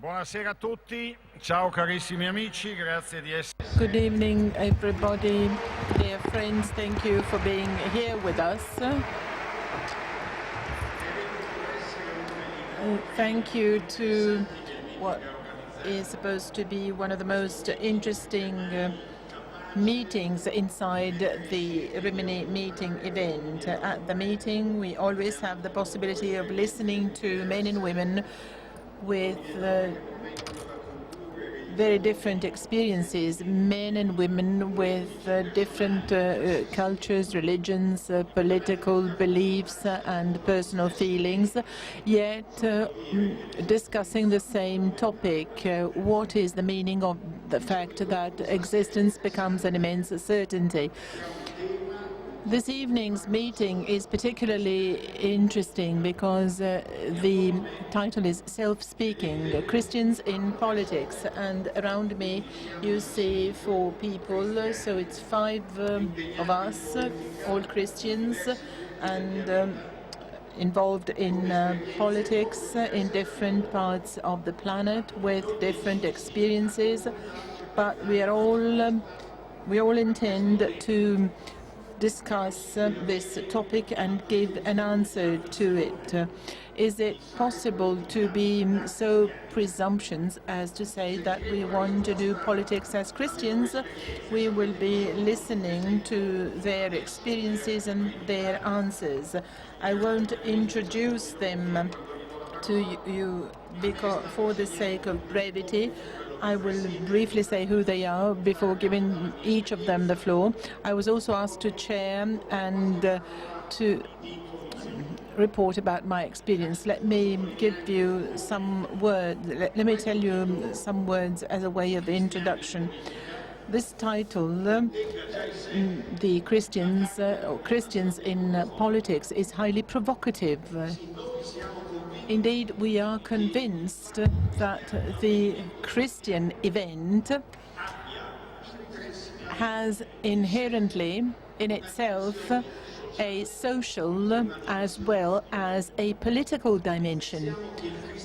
Buonasera a tutti, ciao carissimi amici, grazie di essere. Good evening, everybody. Dear friends, thank you for being here with us. Thank you to what is supposed to be one of the most interesting meetings inside the Rimini meeting event. At the meeting, we always have the possibility of listening to men and women with very different experiences, men and women with different cultures, religions, political beliefs and personal feelings, yet discussing the same topic. What is the meaning of the fact that existence becomes an immense certainty? This evening's meeting is particularly interesting because the title is Self-Speaking, Christians in Politics, and around me you see 4 people, so it's 5 of us, all Christians, and involved in politics in different parts of the planet with different experiences, but we all intend to discuss this topic and give an answer to it. Is it possible to be so presumptuous as to say that we want to do politics as Christians? We will be listening to their experiences and their answers. I won't introduce them to you because, for the sake of brevity, I will briefly say who they are before giving each of them the floor. I was also asked to chair and to report about my experience. Let me give you some words. Let me tell you some words as a way of introduction. This title, the Christians or Christians in Politics, is highly provocative. Indeed, we are convinced that the Christian event has inherently in itself a social as well as a political dimension.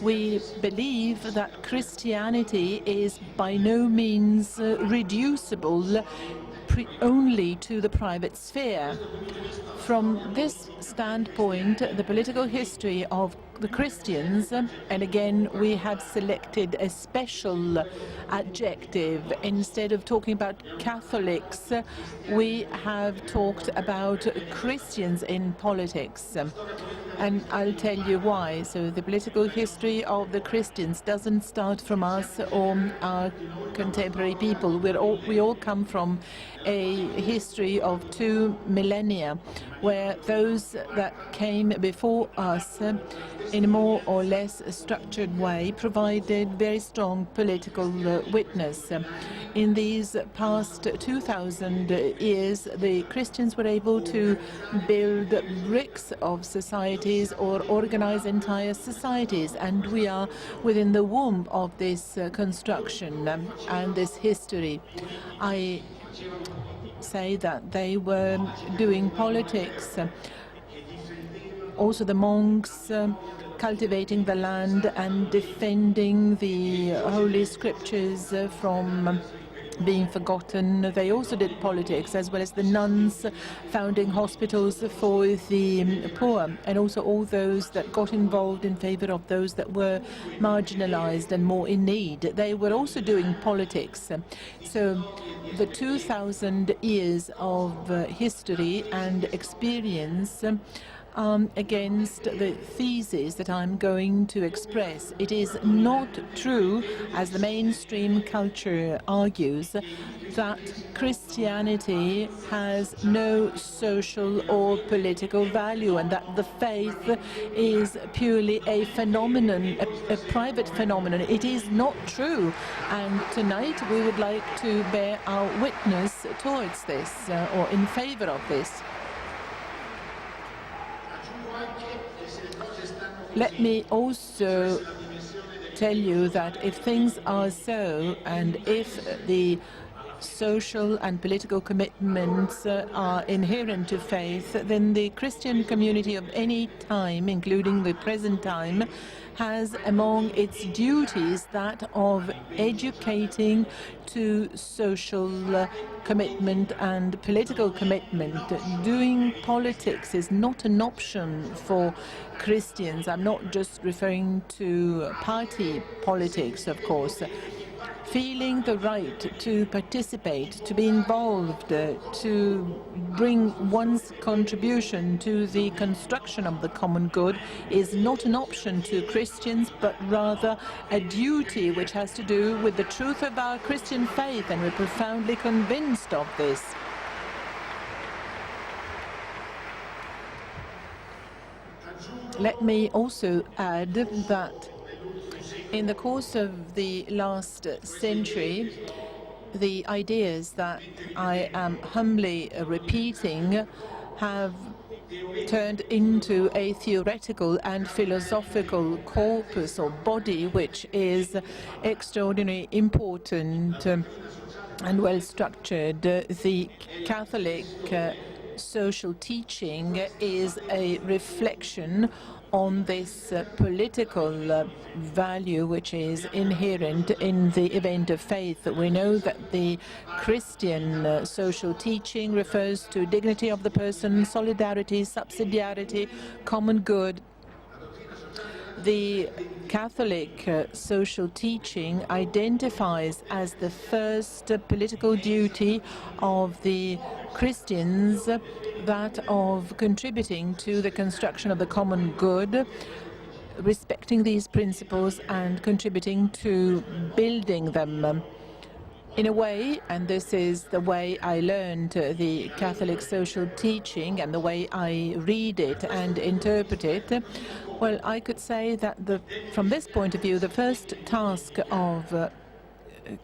We believe that Christianity is by no means reducible only to the private sphere. From this standpoint, the political history of the Christians, and again we have selected a special adjective. Instead of talking about Catholics, we have talked about Christians in politics. And I'll tell you why. So the political history of the Christians doesn't start from us or our contemporary people. We all come from a history of 2 millennia, where those that came before us in a more or less structured way provided very strong political witness. In these past 2,000 years, the Christians were able to build bricks of societies or organize entire societies, and we are within the womb of this construction and this history. I say that they were doing politics. Also the monks cultivating the land and defending the holy scriptures from being forgotten. They also did politics, as well as the nuns founding hospitals for the poor, and also all those that got involved in favor of those that were marginalized and more in need. They were also doing politics. So the 2,000 years of history and experience against the thesis that I'm going to express. It is not true, as the mainstream culture argues, that Christianity has no social or political value and that the faith is purely a phenomenon, a private phenomenon. It is not true. And tonight we would like to bear our witness towards this or in favor of this. Let me also tell you that if things are so, and if the social and political commitments are inherent to faith, then the Christian community of any time, including the present time, has among its duties that of educating to social commitment and political commitment. Doing politics is not an option for Christians. I'm not just referring to party politics, of course. Feeling the right to participate, to be involved, to bring one's contribution to the construction of the common good is not an option to Christians, but rather a duty which has to do with the truth of our Christian faith, and we're profoundly convinced of this. Let me also add that in the course of the last century, the ideas that I am humbly repeating have turned into a theoretical and philosophical corpus or body which is extraordinarily important and well structured. The Catholic social teaching is a reflection on this political value which is inherent in the event of faith. We know that the Christian social teaching refers to dignity of the person, solidarity, subsidiarity, common good. The Catholic social teaching identifies as the first political duty of the Christians that of contributing to the construction of the common good, respecting these principles and contributing to building them. In a way, and this is the way I learned the Catholic social teaching and the way I read it and interpret it, well, I could say that from this point of view, the first task of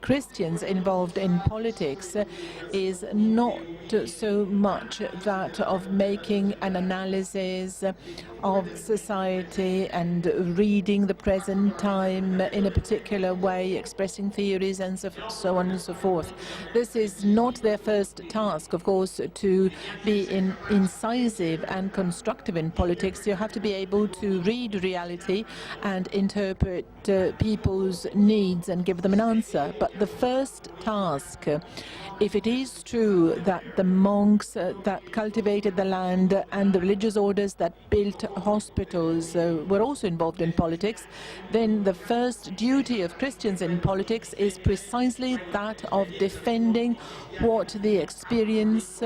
Christians involved in politics is not so much that of making an analysis of society and reading the present time in a particular way, expressing theories and so on and so forth. This is not their first task, of course. To be incisive and constructive in politics, you have to be able to read reality and interpret people's needs and give them an answer. But the first task, if it is true that the monks that cultivated the land and the religious orders that built hospitals were also involved in politics, then the first duty of Christians in politics is precisely that of defending what the experience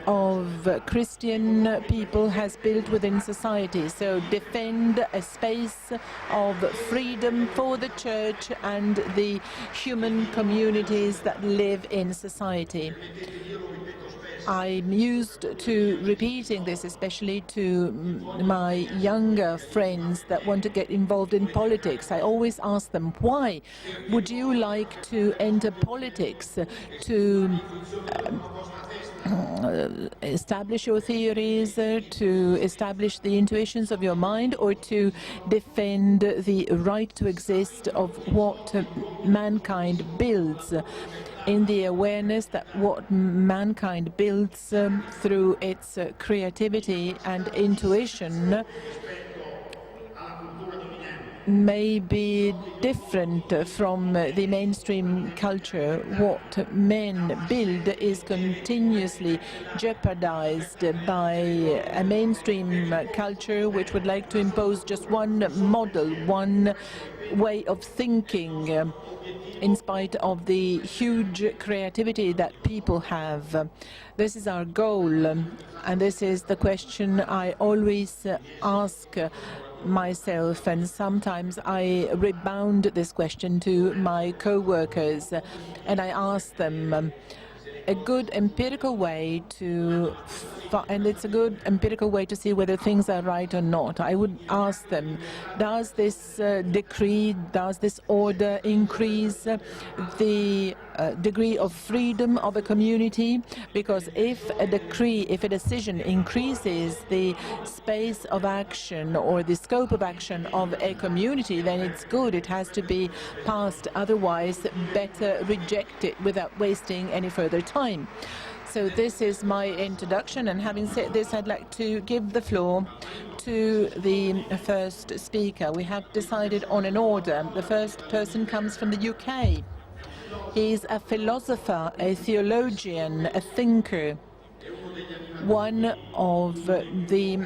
of Christian people has built within society. So defend a space of freedom for the church and the human communities that live in society. I'm used to repeating this, especially to my younger friends that want to get involved in politics. I always ask them, why would you like to enter politics? To establish your theories, to establish the intuitions of your mind, or to defend the right to exist of what mankind builds, in the awareness that what mankind builds through its creativity and intuition may be different from the mainstream culture. What men build is continuously jeopardized by a mainstream culture which would like to impose just one model, one way of thinking, in spite of the huge creativity that people have. This is our goal, and this is the question I always ask myself, and sometimes I rebound this question to my co-workers, and I ask them a good empirical way to, and it's a good empirical way to see whether things are right or not. I would ask them, does this decree, does this order increase the degree of freedom of a community, because if a decision increases the space of action or the scope of action of a community, then it's good. It has to be passed. Otherwise, better reject it without wasting any further time. So this is my introduction, and having said this, I'd like to give the floor to the first speaker. We have decided on an order. The first person comes from the UK. He's a philosopher, a theologian, a thinker, one of the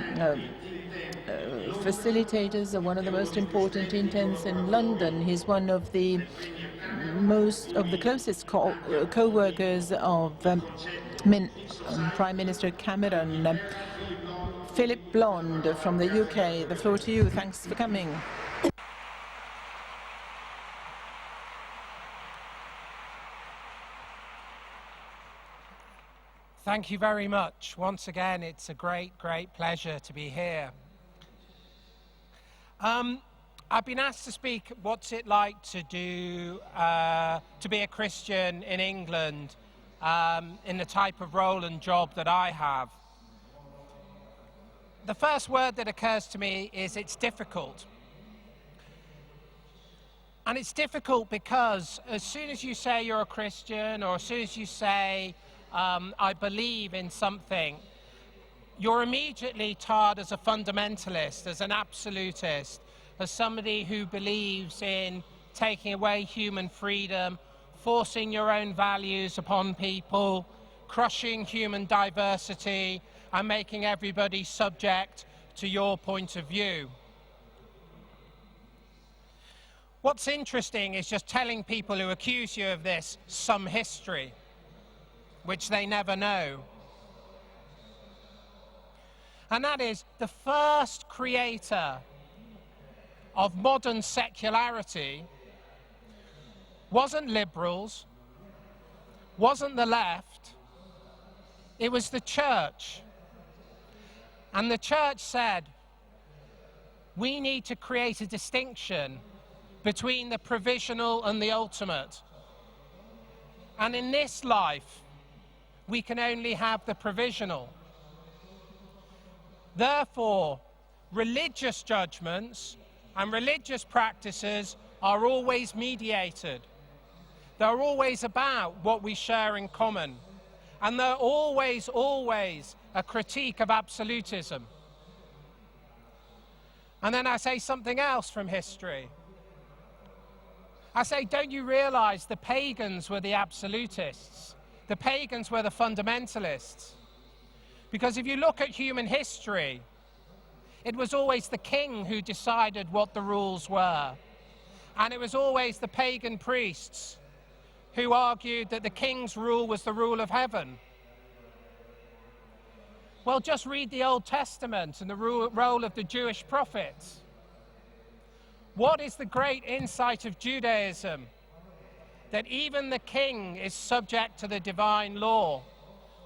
facilitators of one of the most important intents in London. He's one of the closest co-workers of Prime Minister Cameron. Phillip Blond from the UK, the floor to you. Thanks for coming. Thank you very much. Once again, it's a great pleasure to be here. I've been asked to speak, what's it like to be a Christian in England in the type of role and job that I have. The first word that occurs to me is it's difficult. And it's difficult because as soon as you say you're a Christian, or as soon as you say, I believe in something, you're immediately tarred as a fundamentalist, as an absolutist, as somebody who believes in taking away human freedom, forcing your own values upon people, crushing human diversity, and making everybody subject to your point of view. What's interesting is just telling people who accuse you of this some history, which they never know. And that is, the first creator of modern secularity wasn't liberals, wasn't the left, it was the church. And the church said, we need to create a distinction between the provisional and the ultimate. And in this life, we can only have the provisional. Therefore, religious judgments and religious practices are always mediated. They're always about what we share in common. And they're always a critique of absolutism. And then I say something else from history. I say, don't you realize the pagans were the absolutists? The pagans were the fundamentalists. Because if you look at human history, it was always the king who decided what the rules were. And it was always the pagan priests who argued that the king's rule was the rule of heaven. Well, just read the Old Testament and the role of the Jewish prophets. What is the great insight of Judaism? That even the king is subject to the divine law.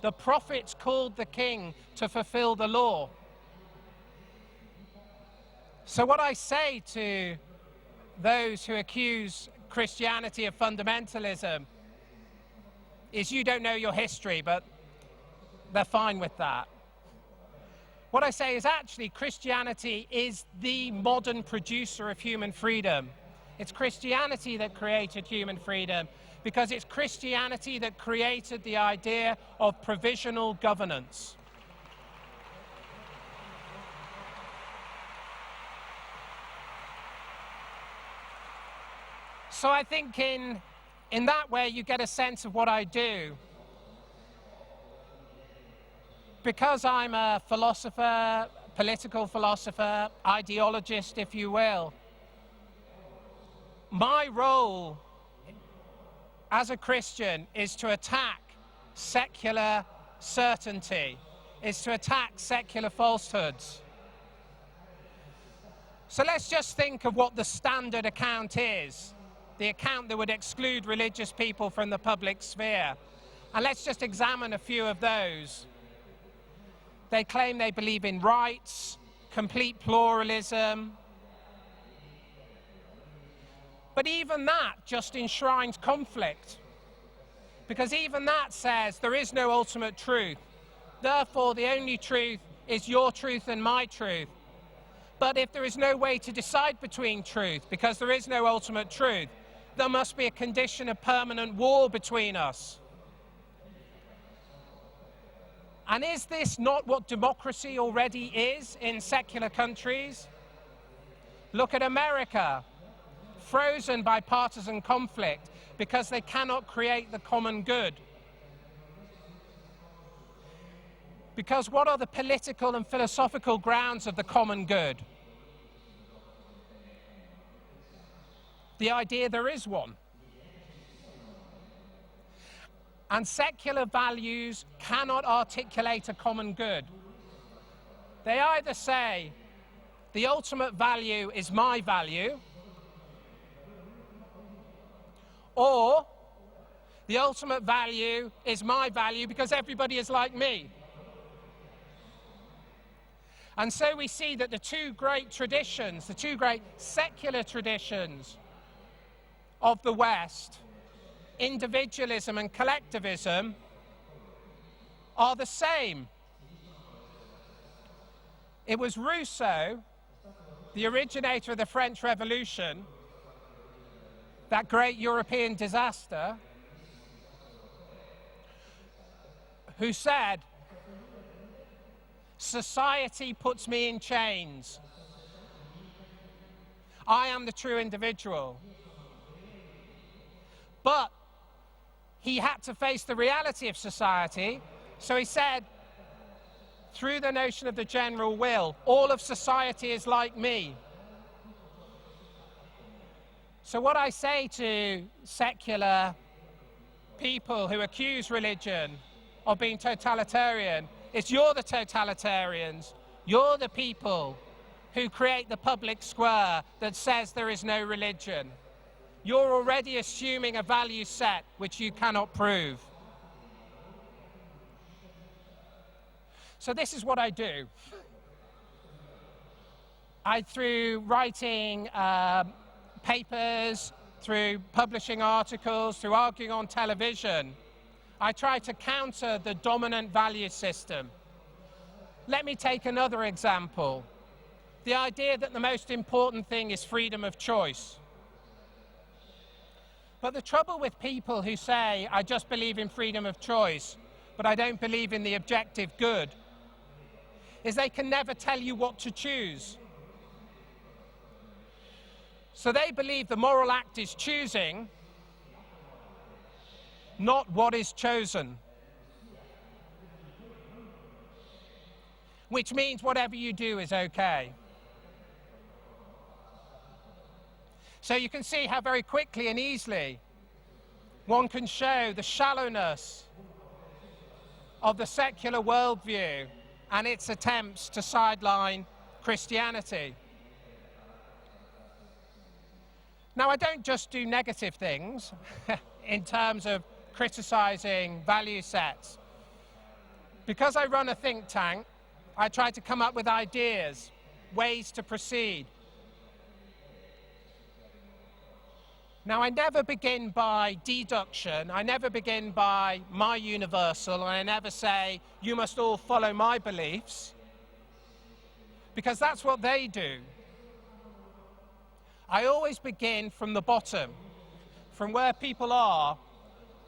The prophets called the king to fulfill the law. So what I say to those who accuse Christianity of fundamentalism is, you don't know your history, but they're fine with that. What I say is, actually, Christianity is the modern producer of human freedom. It's Christianity that created human freedom, because it's Christianity that created the idea of provisional governance. So I think in that way you get a sense of what I do. Because I'm a philosopher, political philosopher, ideologist, if you will, my role as a Christian is to attack secular certainty, is to attack secular falsehoods. So let's just think of what the standard account is, the account that would exclude religious people from the public sphere. And let's just examine a few of those. They claim they believe in rights, complete pluralism. But even that just enshrines conflict. Because even that says there is no ultimate truth. Therefore, the only truth is your truth and my truth. But if there is no way to decide between truth, because there is no ultimate truth, there must be a condition of permanent war between us. And is this not what democracy already is in secular countries? Look at America, frozen by partisan conflict because they cannot create the common good. Because what are the political and philosophical grounds of the common good? The idea there is one. And secular values cannot articulate a common good. They either say, the ultimate value is my value, or the ultimate value is my value because everybody is like me. And so we see that the two great traditions, the two great secular traditions of the West, individualism and collectivism, are the same. It was Rousseau, the originator of the French Revolution, that great European disaster, who said, society puts me in chains. I am the true individual. But he had to face the reality of society, so he said, through the notion of the general will, all of society is like me. So what I say to secular people who accuse religion of being totalitarian is, you're the totalitarians. You're the people who create the public square that says there is no religion. You're already assuming a value set which you cannot prove. So this is what I do. Through writing papers, through publishing articles, through arguing on television, I try to counter the dominant value system. Let me take another example. The idea that the most important thing is freedom of choice. But the trouble with people who say, I just believe in freedom of choice, but I don't believe in the objective good, is they can never tell you what to choose. So they believe the moral act is choosing, not what is chosen. Which means whatever you do is okay. So you can see how very quickly and easily one can show the shallowness of the secular worldview and its attempts to sideline Christianity. Now, I don't just do negative things in terms of criticizing value sets. Because I run a think tank, I try to come up with ideas, ways to proceed. Now, I never begin by deduction. I never begin by my universal, and I never say, you must all follow my beliefs, because that's what they do. I always begin from the bottom, from where people are,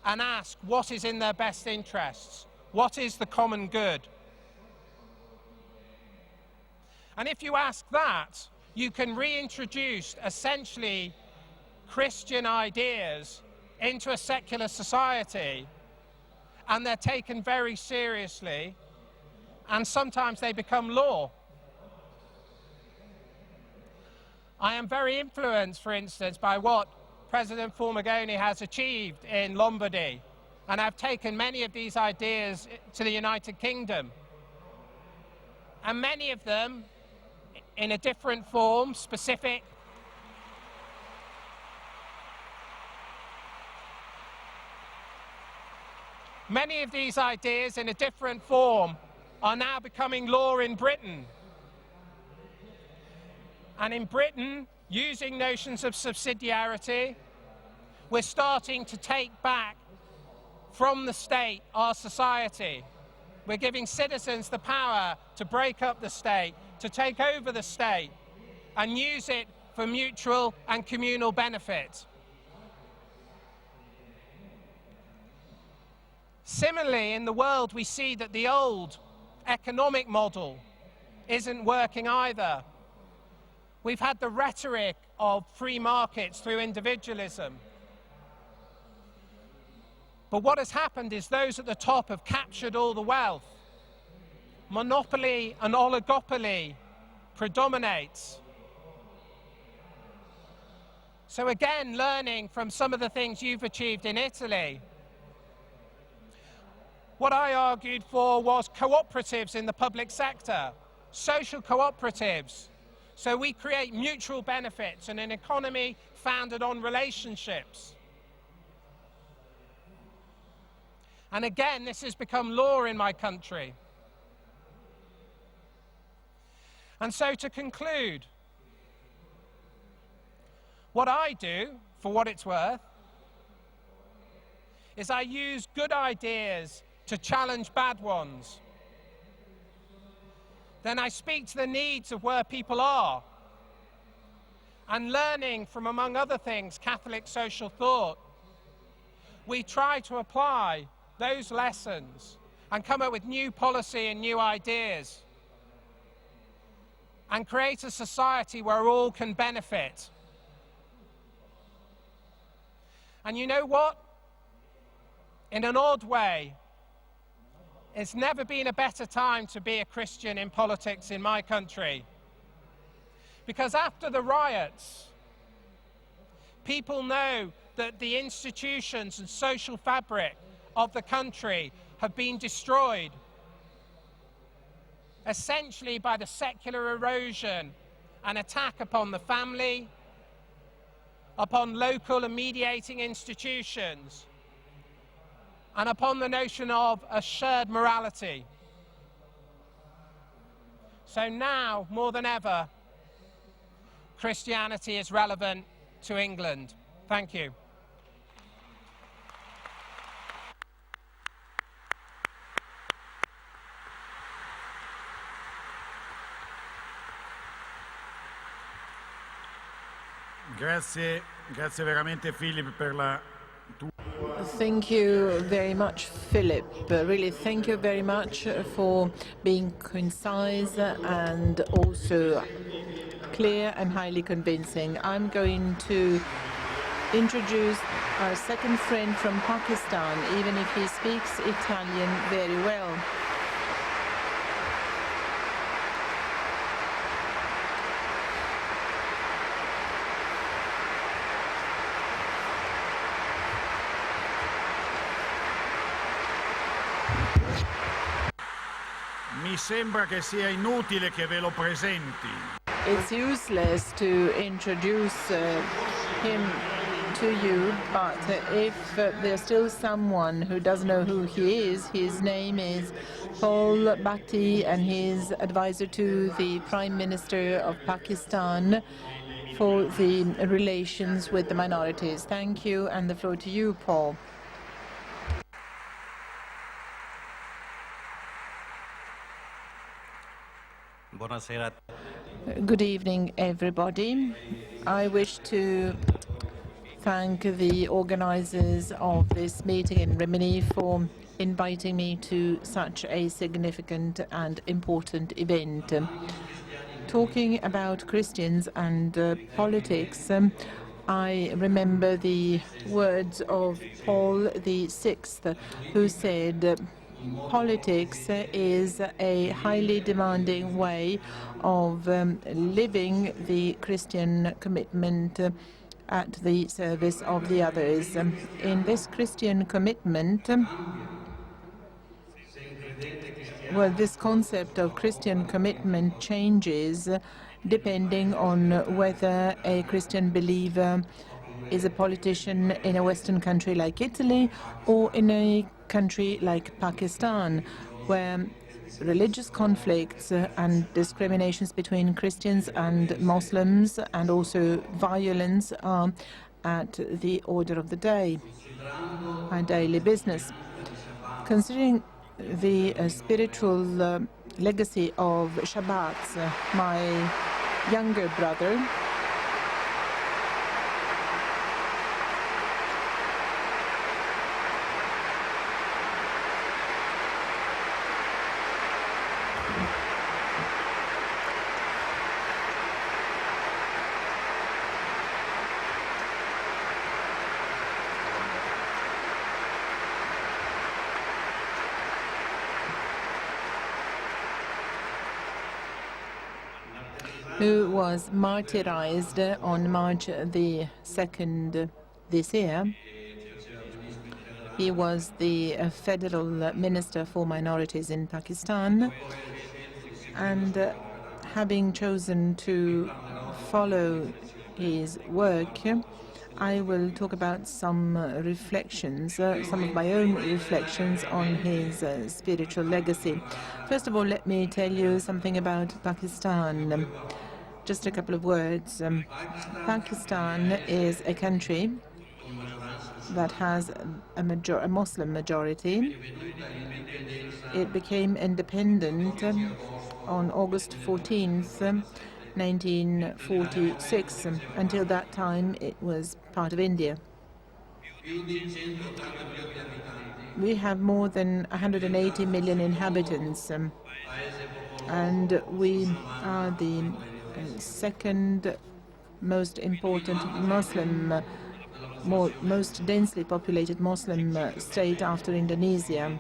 and ask what is in their best interests, what is the common good. And if you ask that, you can reintroduce essentially Christian ideas into a secular society, and they're taken very seriously, and sometimes they become law. I am very influenced, for instance, by what President Formigoni has achieved in Lombardy, and I've taken many of these ideas to the United Kingdom. And many of them, in a different form, specific, many of these ideas in a different form are now becoming law in Britain. And in Britain, using notions of subsidiarity, we're starting to take back from the state, our society. We're giving citizens the power to break up the state, to take over the state, and use it for mutual and communal benefit. Similarly, in the world, we see that the old economic model isn't working either. We've had the rhetoric of free markets through individualism. But what has happened is those at the top have captured all the wealth. Monopoly and oligopoly predominates. So again, learning from some of the things you've achieved in Italy, what I argued for was cooperatives in the public sector, social cooperatives. So we create mutual benefits and an economy founded on relationships. And again, this has become law in my country. And so to conclude, what I do, for what it's worth, is I use good ideas to challenge bad ones. Then I speak to the needs of where people are. And learning from, among other things, Catholic social thought, we try to apply those lessons and come up with new policy and new ideas and create a society where all can benefit. And you know what? In an odd way, it's never been a better time to be a Christian in politics in my country. Because after the riots, people know that the institutions and social fabric of the country have been destroyed, essentially by the secular erosion and attack upon the family, upon local and mediating institutions, and upon the notion of a shared morality. So now, more than ever, Christianity is relevant to England. Thank you. Grazie veramente Philip per la tua... Thank you very much, Philip. Really, thank you very much for being concise and also clear and highly convincing. I'm going to introduce our second friend from Pakistan, even if he speaks Italian very well. Mi sembra che sia inutile che ve lo presenti. It's useless to introduce him to you, but if there's still someone who doesn't know who he is, his name is Paolo Bhatti, and he's advisor to the Prime Minister of Pakistan for the relations with the minorities. Thank you, and the floor to you, Paul. Buonasera. Good evening, everybody. I wish to thank the organizers of this meeting in Rimini for inviting me to such a significant and important event. Talking about Christians and politics, I remember the words of Paul VI, who said, politics is a highly demanding way of living the Christian commitment at the service of the others. In this Christian commitment, well, this concept of Christian commitment changes depending on whether a Christian believer is a politician in a Western country like Italy or in a country like Pakistan, where religious conflicts and discriminations between Christians and Muslims and also violence are at the order of the day, our daily business. Considering the spiritual legacy of Shabbat, my younger brother who was martyrized on March the 2nd this year. He was the federal minister for minorities in Pakistan, and having chosen to follow his work, I will talk about some reflections, some of my own reflections on his spiritual legacy. First of all, let me tell you something about Pakistan. Just a couple of words. Pakistan is a country that has a Muslim majority. It became independent on August 14th, 1946. Until that time, it was part of India. We have more than 180 million inhabitants, and we are the second most important Muslim, most densely populated Muslim state after Indonesia.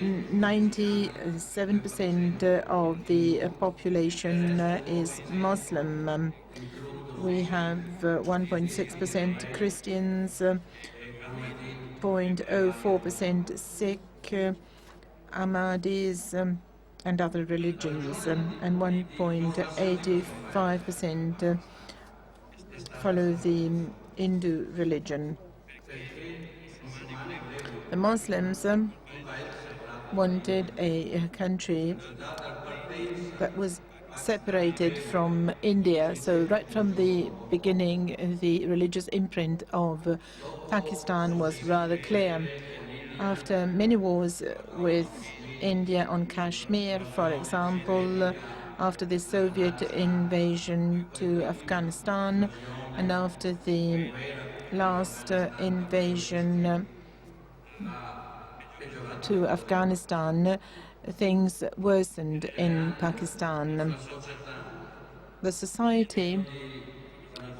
97% of the population is Muslim. We have 1.6% Christians, 0.04% Sikh, Ahmadis, and other religions, and 1.85% follow the Hindu religion. The Muslims wanted a country that was separated from India, so right from the beginning, the religious imprint of Pakistan was rather clear. After many wars with India on Kashmir, for example, after the Soviet invasion to Afghanistan, and after the last invasion to Afghanistan, things worsened in Pakistan. The society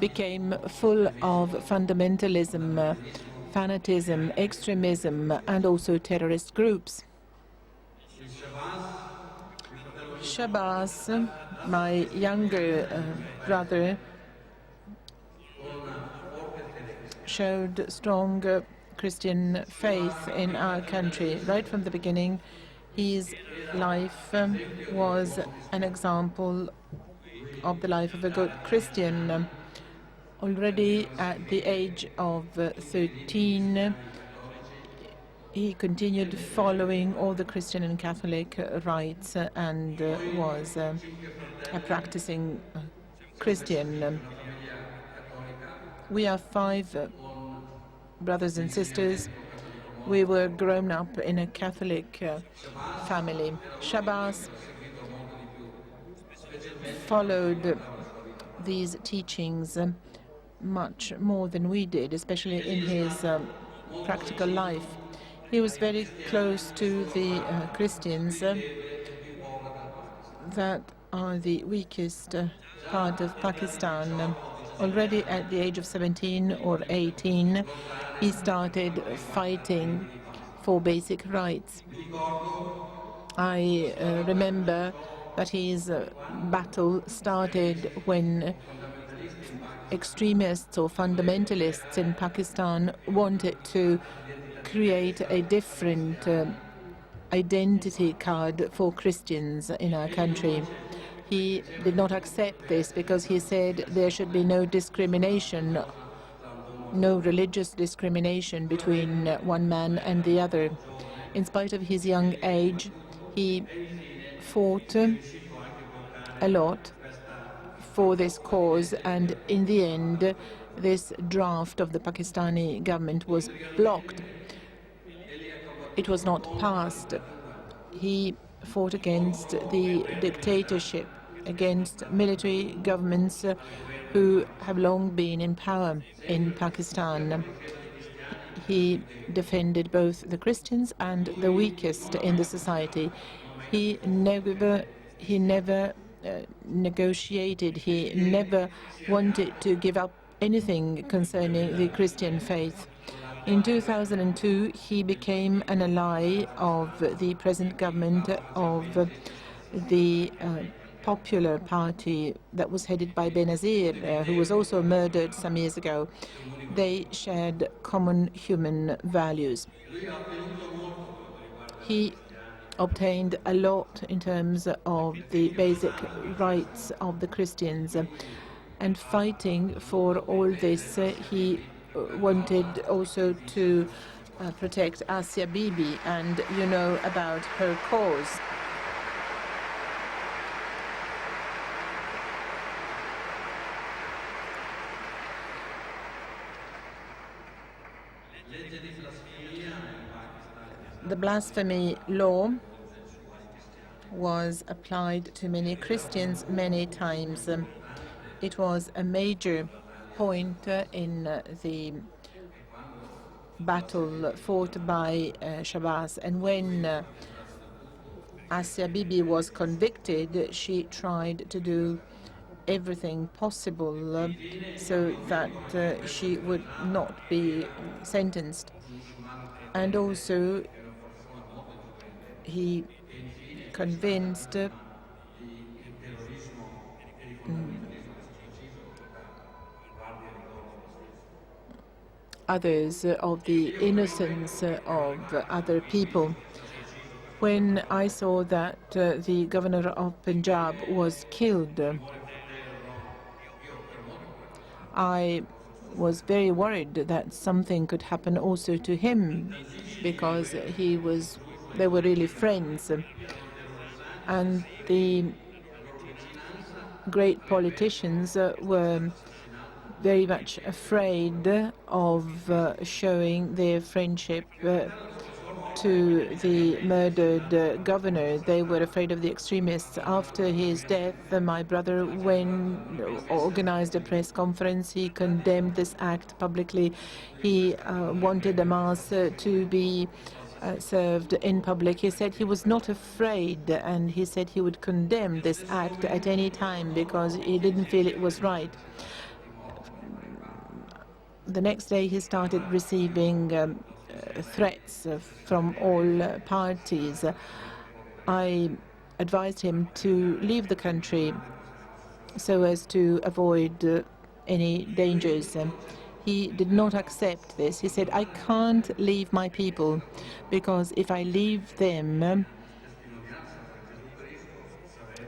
became full of fundamentalism, fanatism, extremism, and also terrorist groups. Shabazz, my younger brother, showed strong Christian faith in our country. Right from the beginning, his life was an example of the life of a good Christian. Already at the age of 13, he continued following all the Christian and Catholic rites and was a practicing Christian. We are 5 brothers and sisters. We were grown up in a Catholic family. Shabazz followed these teachings much more than we did, especially in his practical life. He was very close to the Christians that are the weakest part of Pakistan. Already at the age of 17 or 18, he started fighting for basic rights. I remember that his battle started when extremists or fundamentalists in Pakistan wanted to create a different identity card for Christians in our country. He did not accept this because he said there should be no discrimination, no religious discrimination between one man and the other. In spite of his young age, he fought a lot for this cause, and in the end, this draft of the Pakistani government was blocked. It was not passed. He fought against the dictatorship, against military governments who have long been in power in Pakistan. He defended both the Christians and the weakest in the society. He never negotiated. He never wanted to give up anything concerning the Christian faith. In 2002, he became an ally of the present government of the Popular Party that was headed by Benazir, who was also murdered some years ago. They shared common human values. He obtained a lot in terms of the basic rights of the Christians. And fighting for all this, he wanted also to protect Asia Bibi, and you know about her cause. The blasphemy law was applied to many Christians many times. It was a major point in the battle fought by Shabazz. And when Asia Bibi was convicted, she tried to do everything possible so that she would not be sentenced. And also, he convinced others of the innocence of other people. When I saw that the governor of Punjab was killed, I was very worried that something could happen also to him, because they were really friends. And the great politicians were very much afraid of showing their friendship to the murdered governor. They were afraid of the extremists. After his death, my brother organized a press conference. He condemned this act publicly. He wanted the mass to be served in public. He said he was not afraid, and he said he would condemn this act at any time because he didn't feel it was right. The next day, he started receiving threats from all parties. I advised him to leave the country so as to avoid any dangers. He did not accept this. He said, I can't leave my people, because if I leave them,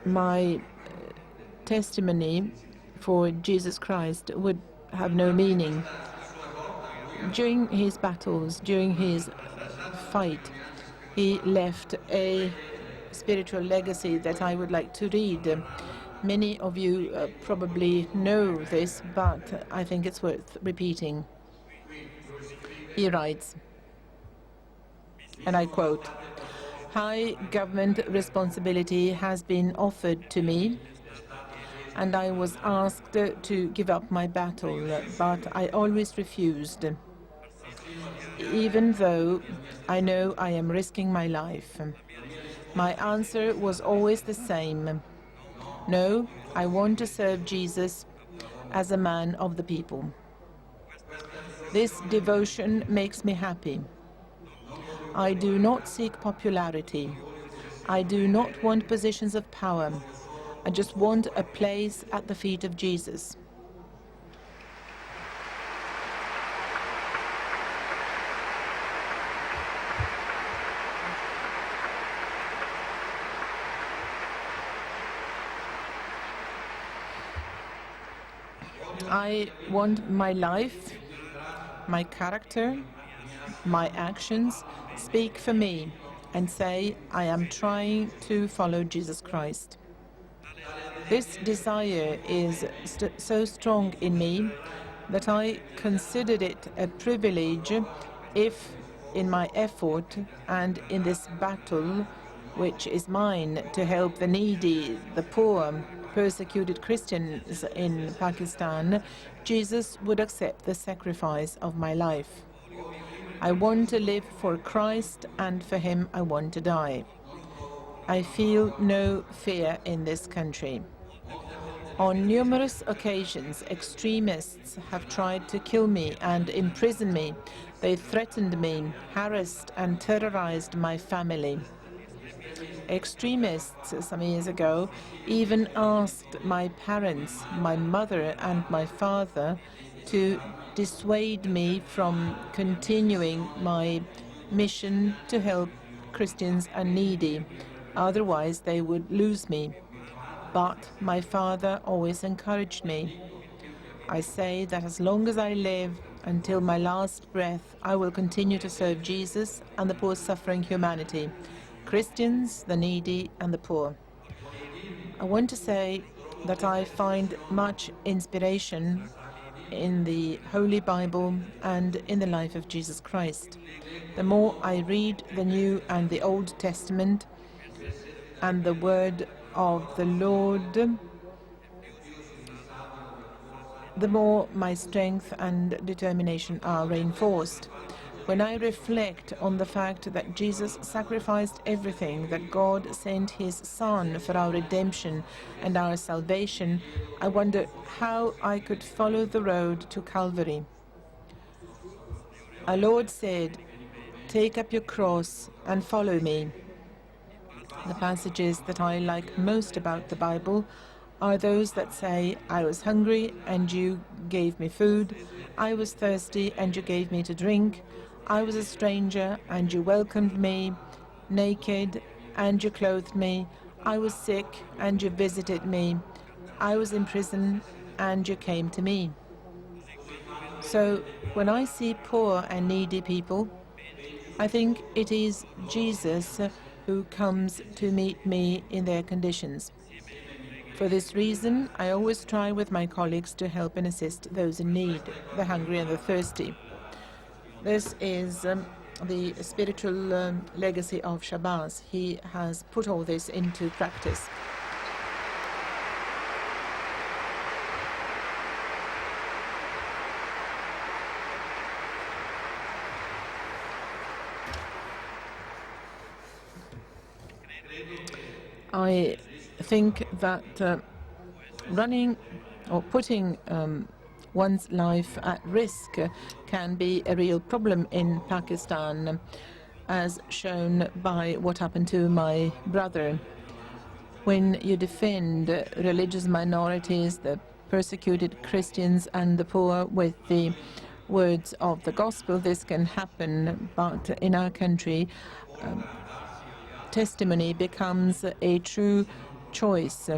my testimony for Jesus Christ would have no meaning. During his battles, during his fight, he left a spiritual legacy that I would like to read. Many of you probably know this, but I think it's worth repeating. He writes, and I quote, "High government responsibility has been offered to me, and I was asked to give up my battle, but I always refused, even though I know I am risking my life. My answer was always the same. No, I want to serve Jesus as a man of the people. This devotion makes me happy. I do not seek popularity. I do not want positions of power. I just want a place at the feet of Jesus." I want my life, my character, my actions speak for me and say I am trying to follow Jesus Christ. This desire is so strong in me that I considered it a privilege if, in my effort and in this battle, which is mine to help the needy, the poor, persecuted Christians in Pakistan, Jesus would accept the sacrifice of my life. I want to live for Christ, and for him I want to die. I feel no fear in this country. On numerous occasions, extremists have tried to kill me and imprison me. They threatened me, harassed and terrorized my family. Extremists some years ago even asked my parents, my mother and my father, to dissuade me from continuing my mission to help Christians and needy. Otherwise, they would lose me. But my father always encouraged me. I say that as long as I live, until my last breath, I will continue to serve Jesus and the poor suffering humanity, Christians, the needy, and the poor. I want to say that I find much inspiration in the Holy Bible and in the life of Jesus Christ. The more I read the New and the Old Testament and the Word of the Lord, the more my strength and determination are reinforced. When I reflect on the fact that Jesus sacrificed everything, that God sent his Son for our redemption and our salvation, I wonder how I could follow the road to Calvary. Our Lord said, "Take up your cross and follow me." The passages that I like most about the Bible are those that say, "I was hungry and you gave me food. I was thirsty and you gave me to drink. I was a stranger and you welcomed me, naked and you clothed me. I was sick and you visited me. I was in prison and you came to me." So when I see poor and needy people, I think it is Jesus who comes to meet me in their conditions. For this reason, I always try with my colleagues to help and assist those in need, the hungry and the thirsty. This is the spiritual legacy of Shabazz. He has put all this into practice. I think that running or putting one's life at risk can be a real problem in Pakistan, as shown by what happened to my brother. When you defend religious minorities, the persecuted Christians and the poor with the words of the gospel, this can happen, but in our country, testimony becomes a true choice,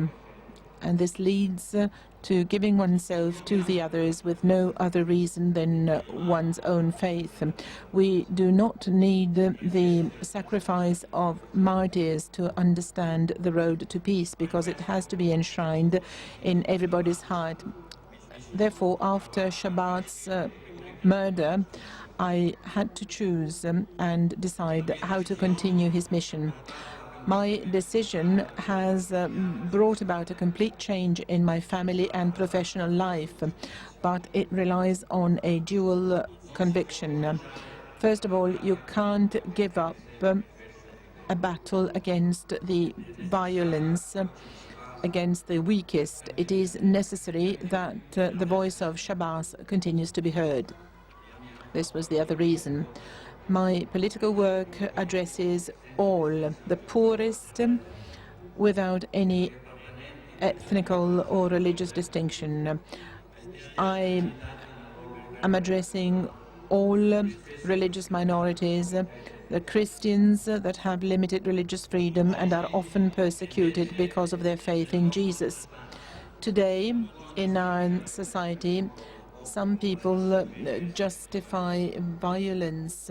and this leads to giving oneself to the others with no other reason than one's own faith. We do not need the sacrifice of martyrs to understand the road to peace, because it has to be enshrined in everybody's heart. Therefore, after Shabaz's murder, I had to choose and decide how to continue his mission. My decision has brought about a complete change in my family and professional life, but it relies on a dual conviction. First of all, you can't give up a battle against the violence against the weakest. It is necessary that the voice of Shabazz continues to be heard. This was the other reason. My political work addresses all, the poorest, without any ethnical or religious distinction. I am addressing all religious minorities, the Christians that have limited religious freedom and are often persecuted because of their faith in Jesus. Today, in our society, some people justify violence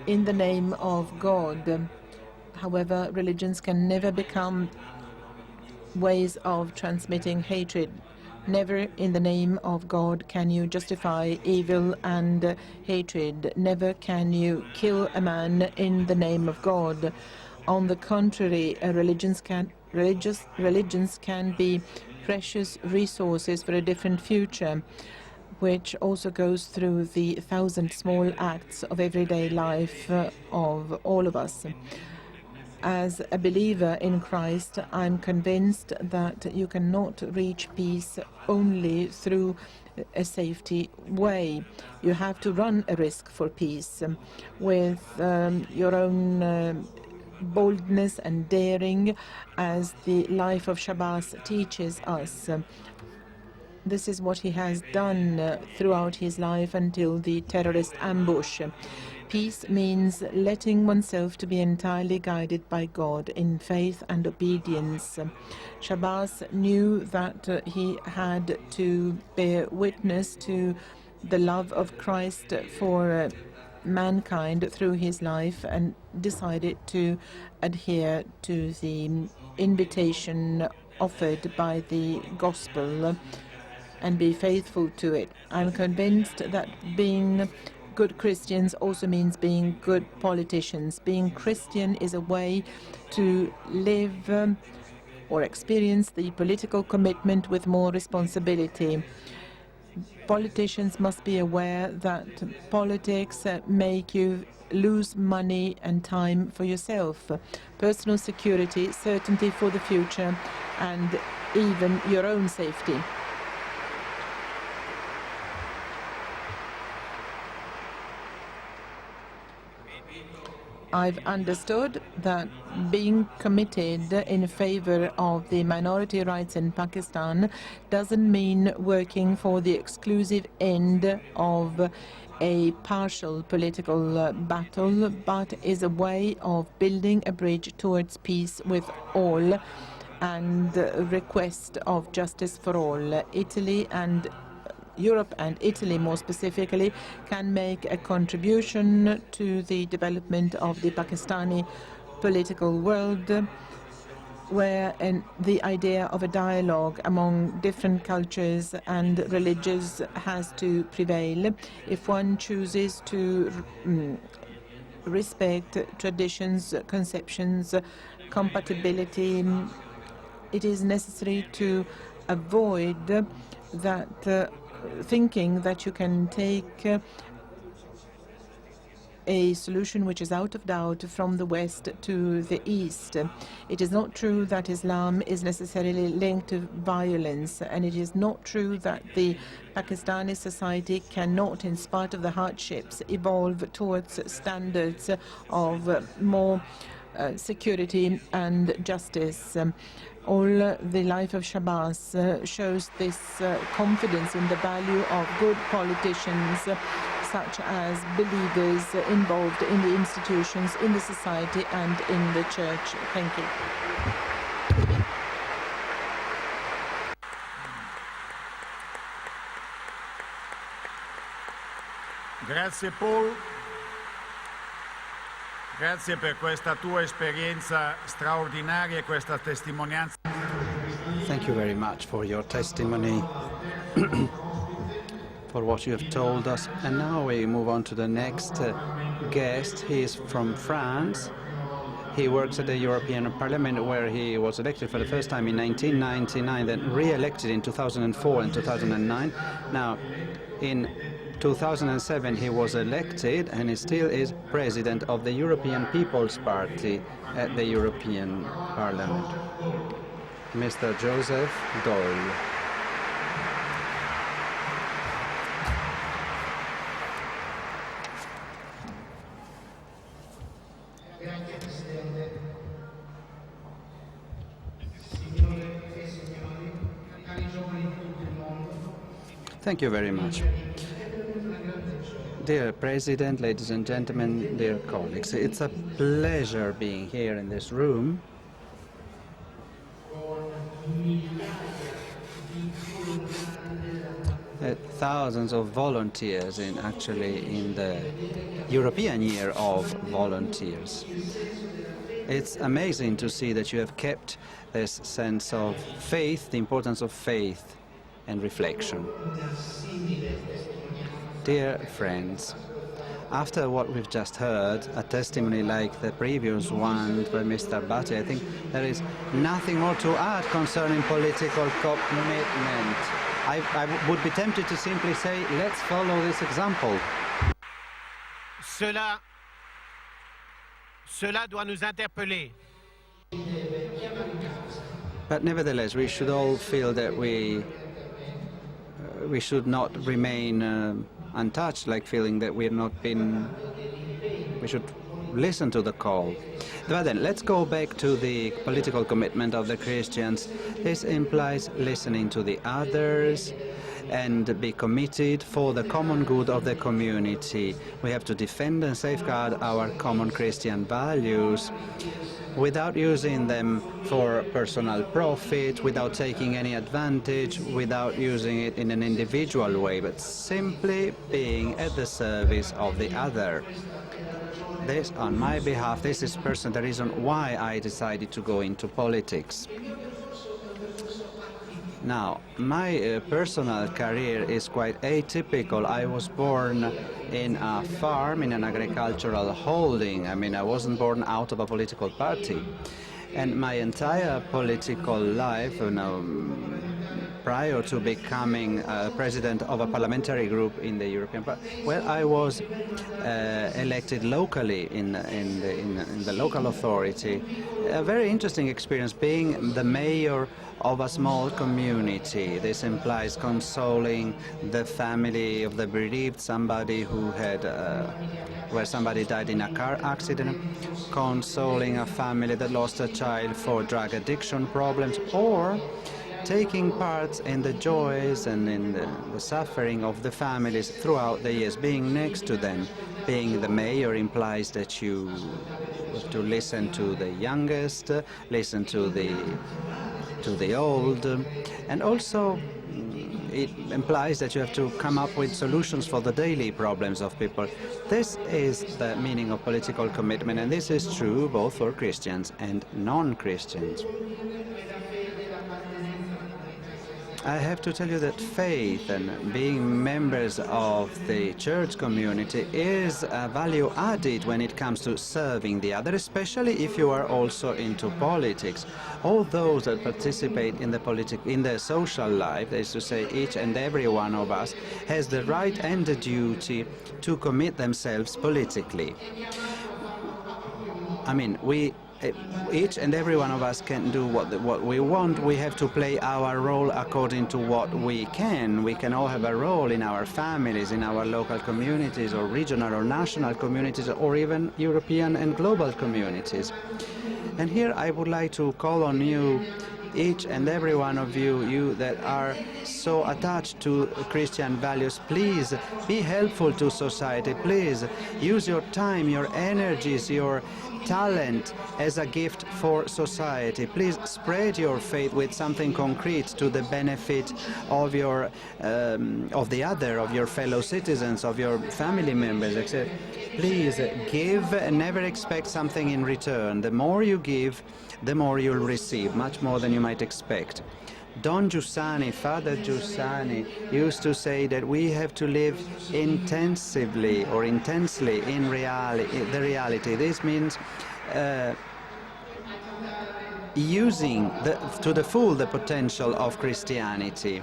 in the name of God. However, religions can never become ways of transmitting hatred. Never in the name of God can you justify evil and hatred. Never can you kill a man in the name of God. On the contrary, religions can be precious resources for a different future, which also goes through the 1,000 small acts of everyday life of all of us. As a believer in Christ, I'm convinced that you cannot reach peace only through a safety way. You have to run a risk for peace with your own boldness and daring, as the life of Shabazz teaches us. This is what he has done throughout his life until the terrorist ambush. Peace means letting oneself to be entirely guided by God in faith and obedience. Shabazz knew that he had to bear witness to the love of Christ for mankind through his life, and decided to adhere to the invitation offered by the gospel and be faithful to it. I'm convinced that being good Christians also means being good politicians. Being Christian is a way to live or experience the political commitment with more responsibility. Politicians must be aware that politics make you lose money and time for yourself, personal security, certainty for the future, and even your own safety. I've understood that being committed in favor of the minority rights in Pakistan doesn't mean working for the exclusive end of a partial political battle, but is a way of building a bridge towards peace with all and request of justice for all. Italy and Europe, and Italy more specifically, can make a contribution to the development of the Pakistani political world, where the idea of a dialogue among different cultures and religions has to prevail. If one chooses to respect traditions, conceptions, compatibility, it is necessary to avoid that thinking that you can take a solution which is out of doubt from the West to the East. It is not true that Islam is necessarily linked to violence, and it is not true that the Pakistani society cannot, in spite of the hardships, evolve towards standards of more security and justice. All the life of Shabazz shows this confidence in the value of good politicians, such as believers involved in the institutions, in the society, and in the church. Thank you. Grazie Paul. Grazie per questa tua esperienza straordinaria e questa testimonianza. Thank you very much for your testimony, for what you have told us. And now we move on to the next guest. He is from France. He works at the European Parliament, where he was elected for the first time in 1999, then re-elected in 2004 and 2009. Now, in 2007 he was elected, and he still is president of the European People's Party at the European Parliament. Mr. Joseph Daul. Thank you very much. Dear President, ladies and gentlemen, dear colleagues, it's a pleasure being here in this room. Thousands of volunteers in the European Year of Volunteers. It's amazing to see that you have kept this sense of faith, the importance of faith and reflection. Dear friends, after what we've just heard, a testimony like the previous one by Mr. Bhatti, I think there is nothing more to add concerning political commitment. I would be tempted to simply say, let's follow this example. Cela doit nous interpeller. But nevertheless, we should all feel that we should not remain untouched, like feeling that we should listen to the call. But then, let's go back to the political commitment of the Christians. This implies listening to the others and be committed for the common good of the community. We have to defend and safeguard our common Christian values without using them for personal profit, without taking any advantage, without using it in an individual way, but simply being at the service of the other. This, on my behalf, this is the reason why I decided to go into politics. Now, my personal career is quite atypical. I was born in a farm, in an agricultural holding. I mean, I wasn't born out of a political party. And my entire political life, prior to becoming president of a parliamentary group in the European Parliament, well, I was elected locally in the local authority. A very interesting experience, being the mayor of a small community. This implies consoling the family of the bereaved, somebody who had, where somebody died in a car accident, consoling a family that lost a child for drug addiction problems, or taking part in the joys and in the suffering of the families throughout the years, being next to them. Being the mayor implies that you have to listen to the youngest, listen to the old, and also it implies that you have to come up with solutions for the daily problems of people. This is the meaning of political commitment, and this is true both for Christians and non-Christians. I have to tell you that faith and being members of the church community is a value added when it comes to serving the other, especially if you are also into politics. All those that participate in the social life, that is to say, each and every one of us has the right and the duty to commit themselves politically. I mean, each and every one of us can do what we want. We have to play our role according to what we can. We can all have a role in our families, in our local communities, or regional or national communities, or even European and global communities. And here I would like to call on you, each and every one of you that are so attached to Christian values, please be helpful to society. Please use your time, your energies, your talent as a gift for society. Please spread your faith with something concrete to the benefit of your of the other, of your fellow citizens, of your family members, etc. Please give and never expect something in return. The more you give, the more you'll receive, much more than you might expect. Don Giussani, Father Giussani, used to say that we have to live intensively or intensely in the reality. This means using to the full the potential of Christianity,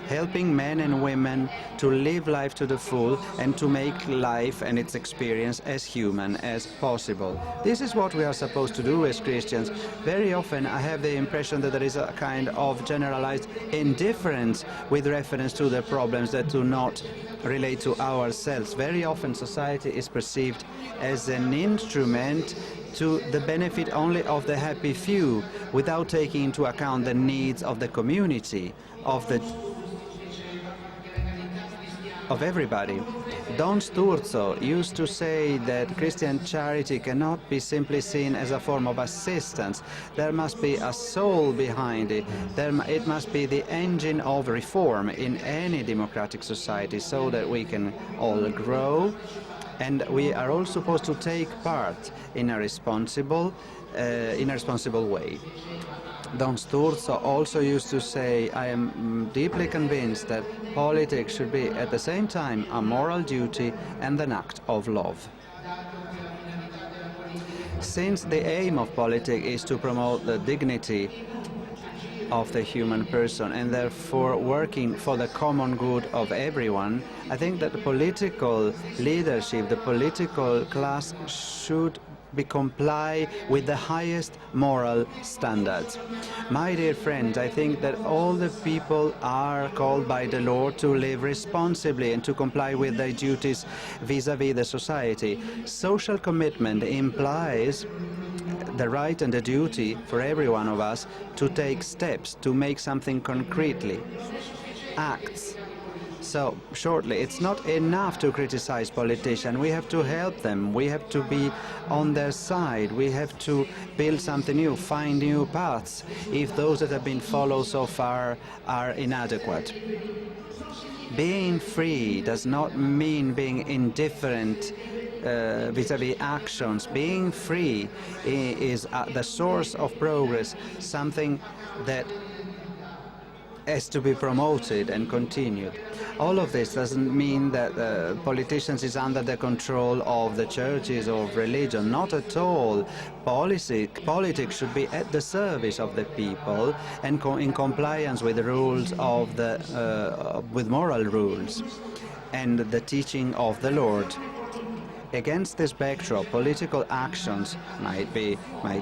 helping men and women to live life to the full and to make life and its experience as human as possible. This is what we are supposed to do as Christians. Very often I have the impression that there is a kind of generalized indifference with reference to the problems that do not relate to ourselves. Very often society is perceived as an instrument to the benefit only of the happy few, without taking into account the needs of the community, of everybody. Don Sturzo used to say that Christian charity cannot be simply seen as a form of assistance. There must be a soul behind it. It must be the engine of reform in any democratic society, so that we can all grow And we are all supposed to take part in a responsible way. Don Sturzo also used to say, I am deeply convinced that politics should be at the same time a moral duty and an act of love. Since the aim of politics is to promote the dignity of the human person and therefore working for the common good of everyone, I think that the political leadership, the political class should comply with the highest moral standards. My dear friends, I think that all the people are called by the Lord to live responsibly and to comply with their duties vis-à-vis the society. Social commitment implies the right and the duty for every one of us to take steps, to make something concretely, acts. So, shortly, it's not enough to criticize politicians. We have to help them. We have to be on their side. We have to build something new, find new paths, if those that have been followed so far are inadequate. Being free does not mean being indifferent vis-à-vis actions. Being free is the source of progress, something that has to be promoted and continued. All of this doesn't mean that politicians is under the control of the churches or of religion. Not at all. Politics should be at the service of the people and in compliance with the rules of with moral rules and the teaching of the Lord. Against this backdrop, political actions might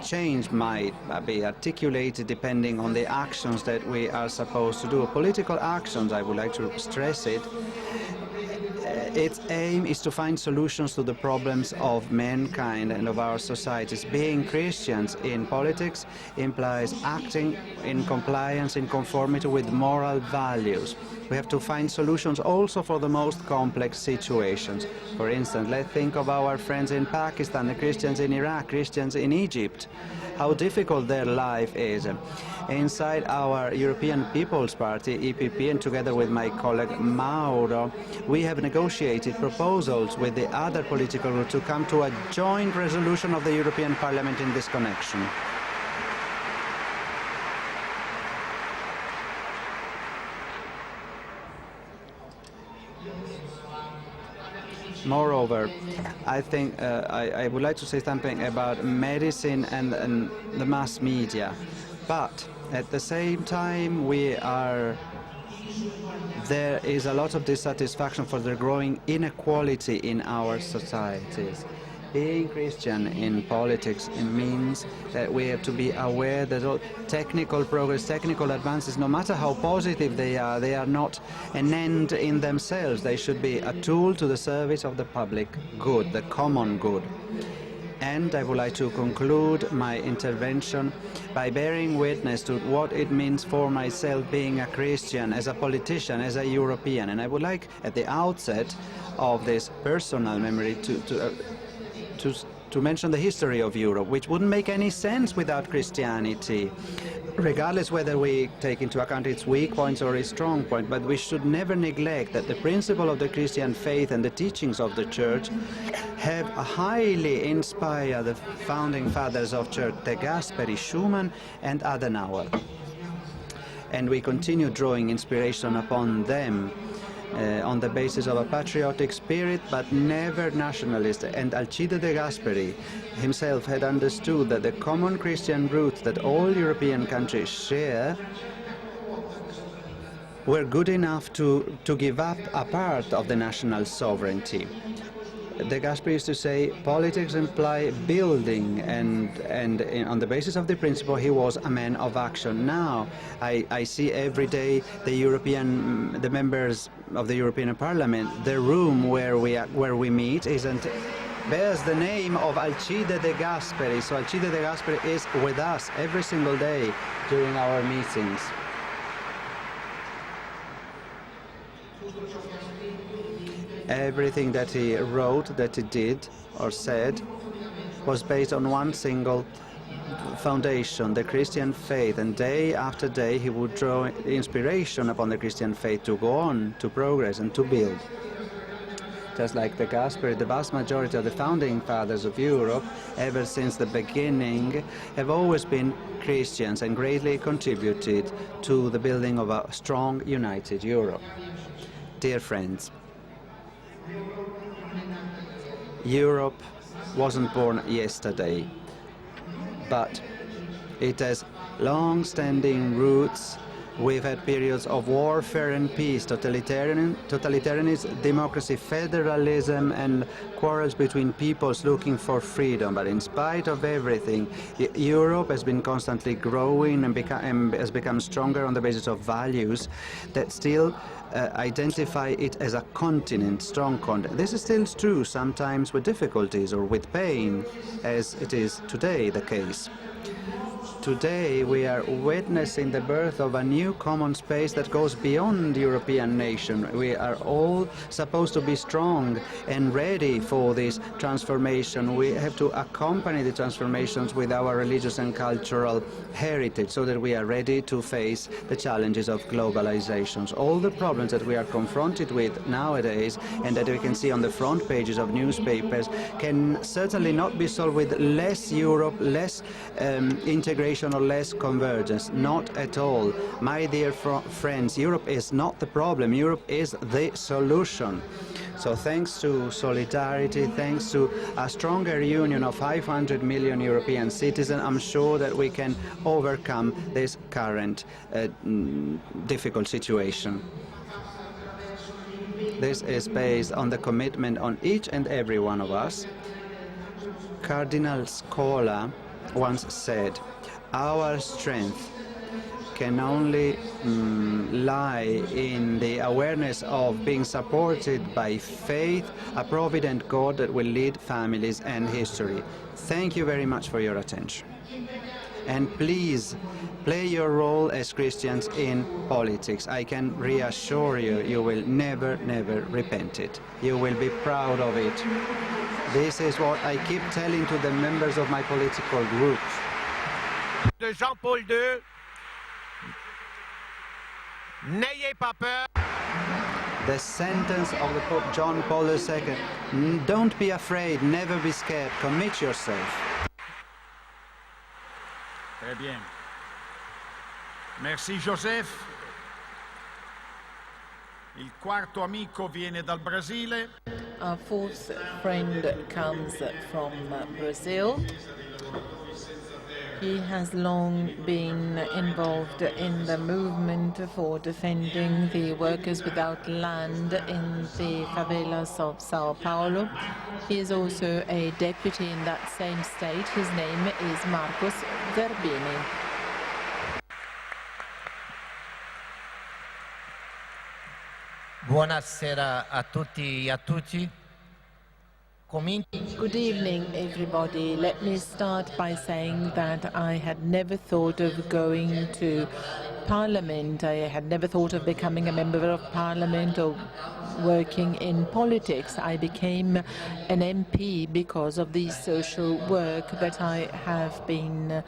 change, might be articulated depending on the actions that we are supposed to do. Political actions, I would like to stress it, its aim is to find solutions to the problems of mankind and of our societies. Being Christians in politics implies acting in compliance, in conformity with moral values. We have to find solutions also for the most complex situations. For instance, let's think of our friends in Pakistan, the Christians in Iraq, Christians in Egypt, how difficult their life is. Inside our European People's Party, EPP, and together with my colleague Mauro, we have negotiated proposals with the other political groups to come to a joint resolution of the European Parliament in this connection. Moreover, I think I would like to say something about medicine and the mass media. But at the same time, there is a lot of dissatisfaction for the growing inequality in our societies. Being Christian in politics, it means that we have to be aware that all technical progress, technical advances, no matter how positive they are not an end in themselves. They should be a tool to the service of the public good, the common good. And I would like to conclude my intervention by bearing witness to what it means for myself being a Christian, as a politician, as a European. And I would like, at the outset of this personal memory, to mention the history of Europe, which wouldn't make any sense without Christianity, regardless whether we take into account its weak points or its strong point. But we should never neglect that the principle of the Christian faith and the teachings of the Church have highly inspired the founding fathers of Church, De Gasperi, Schumann, and Adenauer. And we continue drawing inspiration upon them on the basis of a patriotic spirit, but never nationalist. And Alcide de Gasperi himself had understood that the common Christian roots that all European countries share were good enough to give up a part of the national sovereignty. De Gasperi used to say, politics imply building, and on the basis of the principle, he was a man of action. Now, I see every day the members of the European Parliament, the room where we meet bears the name of Alcide de Gasperi. So Alcide de Gasperi is with us every single day during our meetings. Everything that he wrote, that he did or said, was based on one single foundation, the Christian faith, and day after day he would draw inspiration upon the Christian faith to go on, to progress and to build. just like the Gasperi, the vast majority of the founding fathers of Europe, ever since the beginning, have always been Christians and greatly contributed to the building of a strong, united Europe. Dear friends, Europe wasn't born yesterday, but it has long-standing roots. We've had periods of warfare and peace, totalitarianism, democracy, federalism, and quarrels between peoples looking for freedom. But in spite of everything, Europe has been constantly growing and has become stronger on the basis of values that still identify it as a continent, strong continent. This is still true, sometimes with difficulties or with pain, as it is today the case. Today we are witnessing the birth of a new common space that goes beyond the European nation. We are all supposed to be strong and ready for this transformation. We have to accompany the transformations with our religious and cultural heritage so that we are ready to face the challenges of globalizations. All the problems that we are confronted with nowadays and that we can see on the front pages of newspapers can certainly not be solved with less Europe, less integration or less convergence. Not at all. My dear friends, Europe is not the problem. Europe is the solution. So thanks to solidarity, thanks to a stronger union of 500 million European citizens, I'm sure that we can overcome this current difficult situation. This is based on the commitment on each and every one of us. Cardinal Scola once said, "Our strength can only lie in the awareness of being supported by faith, a provident God that will lead families and history." Thank you very much for your attention. And please play your role as Christians in politics. I can reassure you, you will never, never repent it. You will be proud of it. This is what I keep telling to the members of my political group. De Jean-Paul II, n'ayez pas peur. The sentence of the Pope John Paul II, don't be afraid, never be scared, commit yourself. Très bien. Merci Joseph. Il quarto amico viene dal Brasile. Our fourth friend comes from Brazil. He has long been involved in the movement for defending the workers without land in the favelas of Sao Paulo. He is also a deputy in that same state. His name is Marcos Zerbini. Buonasera a tutti e a tutti. Good evening, everybody. Let me start by saying that I had never thought of going to Parliament. I had never thought of becoming a member of Parliament or working in politics. I became an MP because of the social work that I have been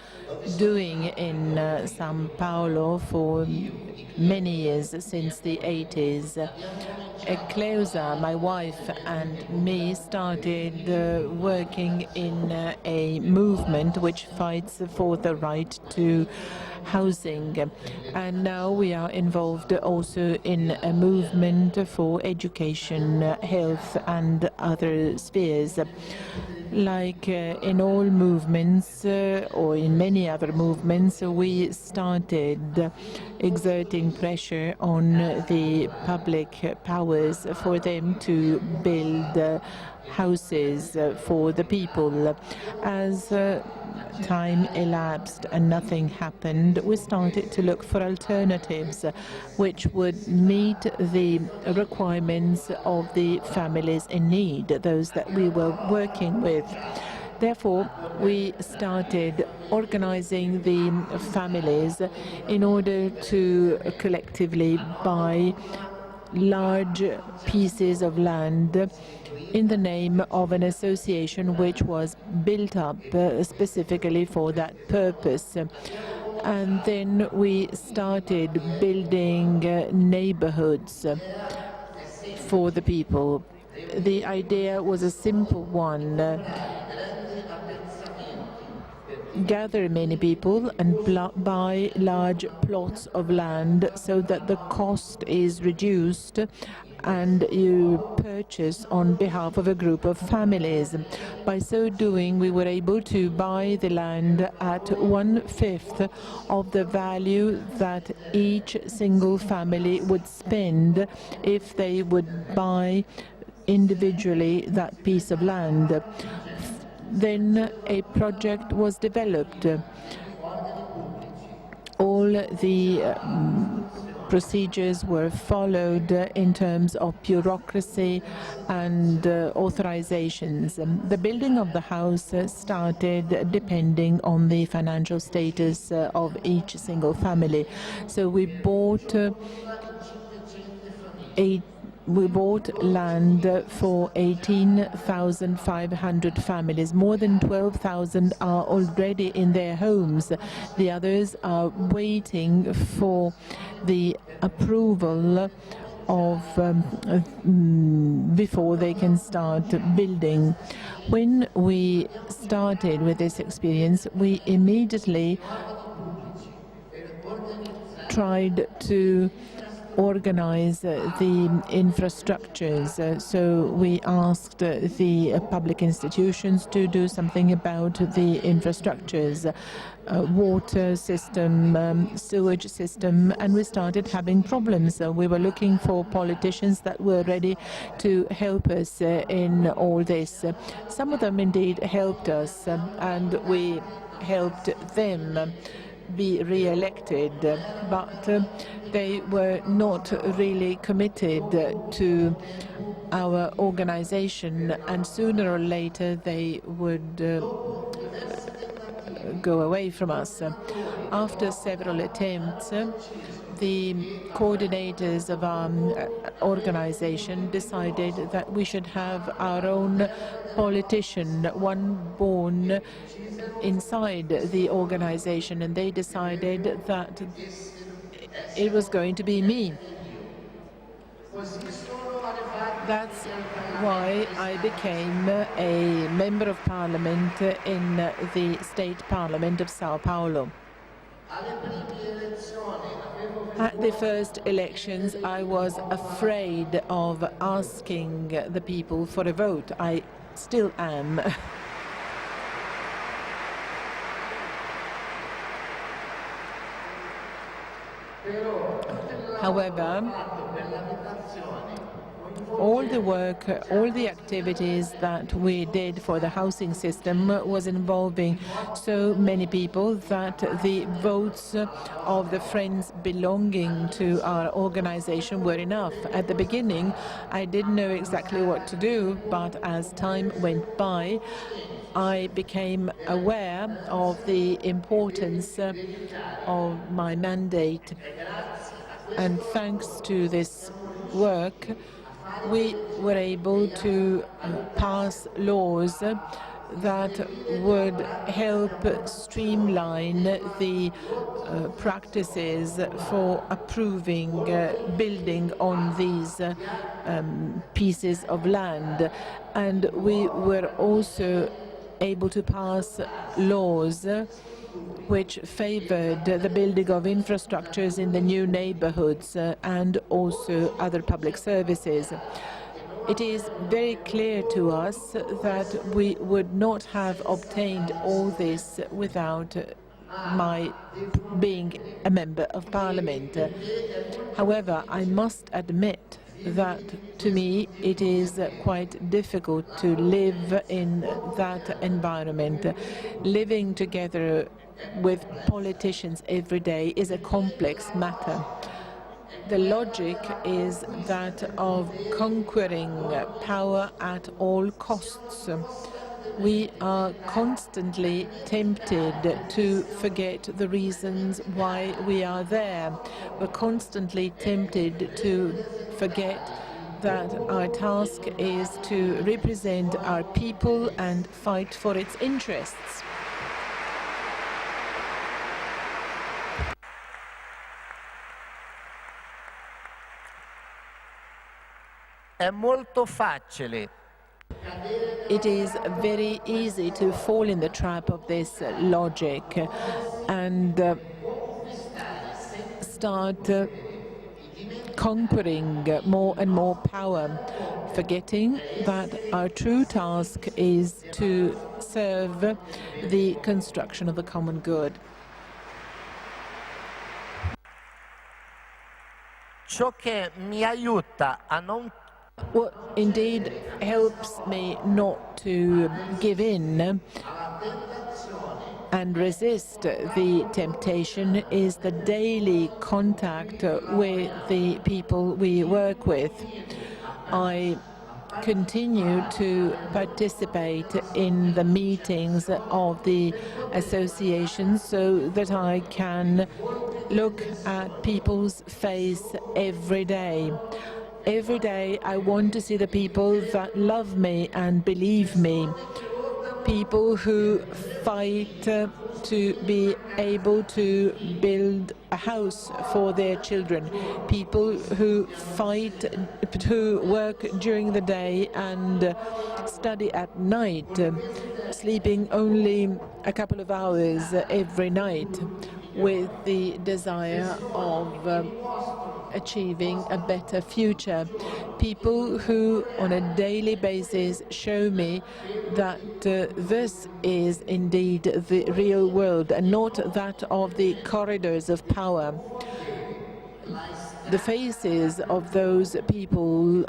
doing in São Paulo for many years, since the 80s. Cleusa, my wife, and me started working in a movement which fights for the right to housing, and now we are involved also in a movement for education, health, and other spheres. Like in all movements, or in many other movements, we started exerting pressure on the public powers for them to build houses for the people. As time elapsed and nothing happened, we started to look for alternatives which would meet the requirements of the families in need, those that we were working with. Therefore, we started organizing the families in order to collectively buy large pieces of land in the name of an association which was built up specifically for that purpose. And then we started building neighborhoods for the people. The idea was a simple one. Gather many people and buy large plots of land so that the cost is reduced and you purchase on behalf of a group of families. By so doing, we were able to buy the land at 1/5 of the value that each single family would spend if they would buy individually that piece of land. Then a project was developed. All the procedures were followed in terms of bureaucracy and authorizations. The building of the house started depending on the financial status of each single family. So we bought land for 18,500 families. More than 12,000 are already in their homes. The others are waiting for the approval of before they can start building. When we started with this experience, we immediately tried to organize the infrastructures. So we asked the public institutions to do something about the infrastructures, water system, sewage system, and we started having problems. We were looking for politicians that were ready to help us in all this. Some of them indeed helped us, and we helped them be re-elected, but they were not really committed to our organization, and sooner or later they would go away from us. After several attempts, the coordinators of our organization decided that we should have our own politician, one born inside the organization, and they decided that it was going to be me. That's why I became a member of parliament in the state parliament of Sao Paulo. At the first elections, I was afraid of asking the people for a vote. I still am. However, all the work, all the activities that we did for the housing system was involving so many people that the votes of the friends belonging to our organization were enough. At the beginning, I didn't know exactly what to do, but as time went by, I became aware of the importance of my mandate. And thanks to this work, we were able to pass laws that would help streamline the practices for approving building on these pieces of land. And we were also able to pass laws which favored the building of infrastructures in the new neighborhoods and also other public services. It is very clear to us that we would not have obtained all this without my being a member of parliament. However, I must admit that to me it is quite difficult to live in that environment. Living together with politicians every day is a complex matter. The logic is that of conquering power at all costs. We are constantly tempted to forget the reasons why we are there. We're constantly tempted to forget that our task is to represent our people and fight for its interests. È molto facile. It is very easy to fall in the trap of this logic and start conquering more and more power, forgetting that our true task is to serve the construction of the common good. Ciò che mi aiuta a non What indeed helps me not to give in and resist the temptation is the daily contact with the people we work with. I continue to participate in the meetings of the association so that I can look at people's face every day. Every day I want to see the people that love me and believe me, people who fight to be able to build a house for their children, people who fight to work during the day and study at night, sleeping only a couple of hours every night with the desire of achieving a better future. People who on a daily basis show me that this is indeed the real world and not that of the corridors of power. The faces of those people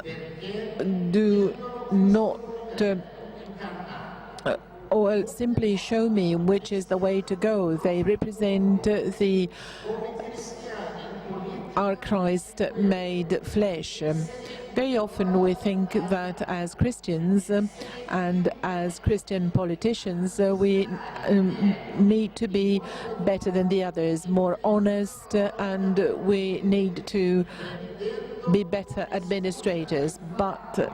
do not or simply show me which is the way to go. They represent our Christ made flesh. Very often we think that as Christians and as Christian politicians we need to be better than the others, more honest, and we need to be better administrators. But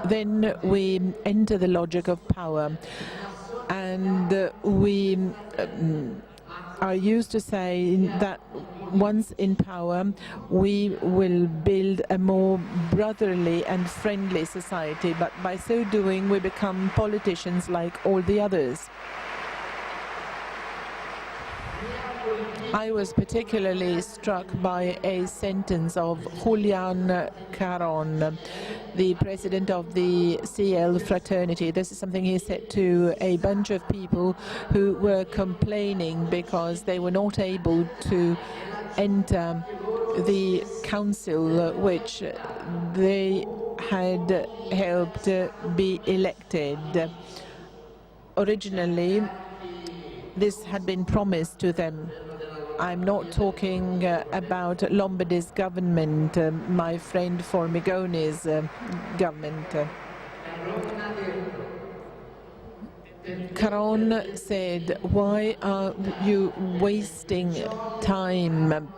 then we enter the logic of power, and we are used to saying that once in power we will build a more brotherly and friendly society, but by so doing we become politicians like all the others. I was particularly struck by a sentence of Julian Caron, the president of the CL fraternity. This is something he said to a bunch of people who were complaining because they were not able to enter the council which they had helped be elected. Originally, this had been promised to them. I'm not talking about Lombardy's government, my friend Formigoni's government. Caron said, "Why are you wasting time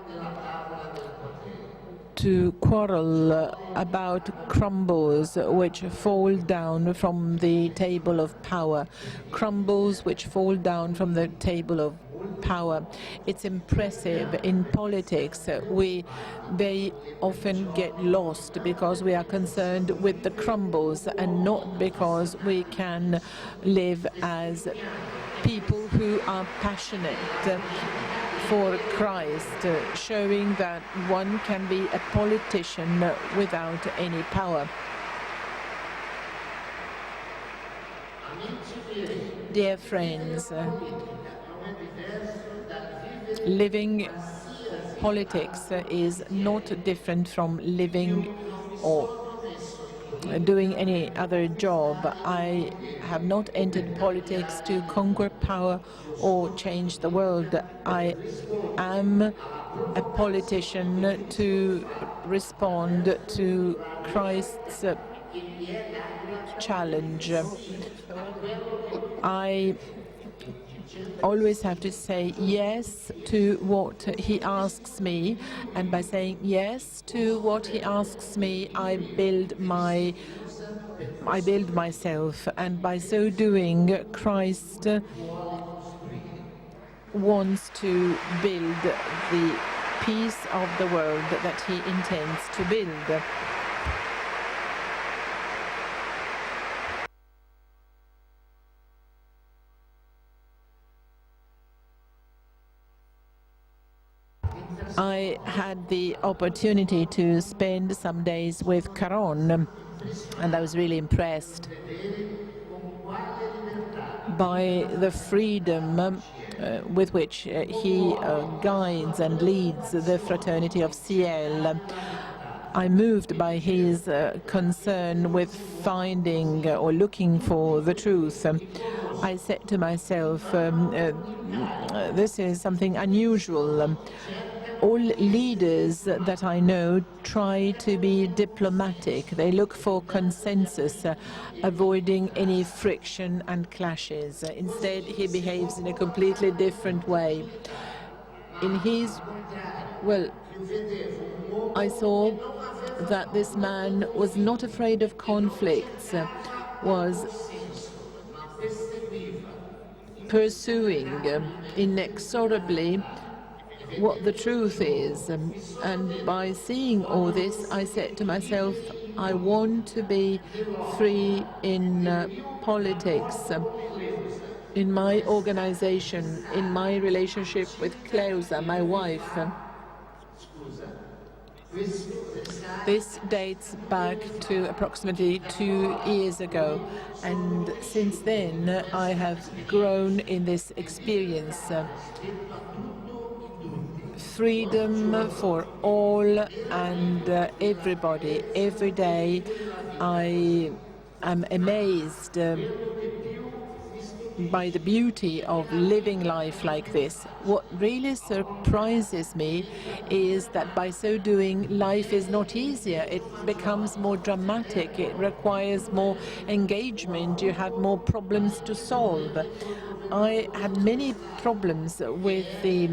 to quarrel about crumbles which fall down from the table of power, crumbles which fall down from the table of power?" It's impressive. In politics, we very often get lost because we are concerned with the crumbles and not because we can live as people who are passionate for Christ, showing that one can be a politician without any power. Dear friends, living politics is not different from living or doing any other job. I have not entered politics to conquer power or change the world. I am a politician to respond to Christ's challenge. I always have to say yes to what he asks me, and by saying yes to what he asks me, I build myself, and by so doing, Christ wants to build the peace of the world that he intends to build. I had the opportunity to spend some days with Caron, and I was really impressed by the freedom with which he guides and leads the fraternity of Ciel. I'm moved by his concern with finding or looking for the truth. I said to myself, this is something unusual. All leaders that I know try to be diplomatic. They look for consensus, avoiding any friction and clashes. Instead, he behaves in a completely different way. In his, well, I saw that this man was not afraid of conflicts, was pursuing inexorably what the truth is. And by seeing all this, I said to myself, I want to be free in politics, in my organization, in my relationship with Klausa, my wife. This dates back to approximately 2 years ago, and since then I have grown in this experience. Freedom for all and everybody. Every day I am amazed by the beauty of living life like this. What really surprises me is that by so doing, life is not easier. It becomes more dramatic. It requires more engagement. You have more problems to solve. I had many problems with the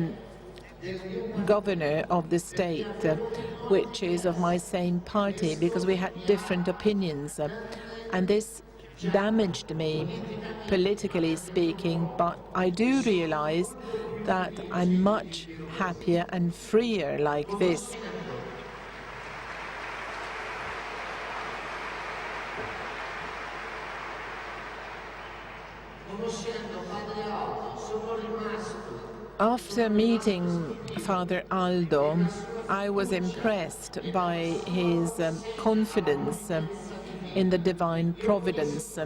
governor of the state, which is of my same party, because we had different opinions. And this damaged me, politically speaking, but I do realize that I'm much happier and freer like this. After meeting Father Aldo, I was impressed by his confidence in the divine providence.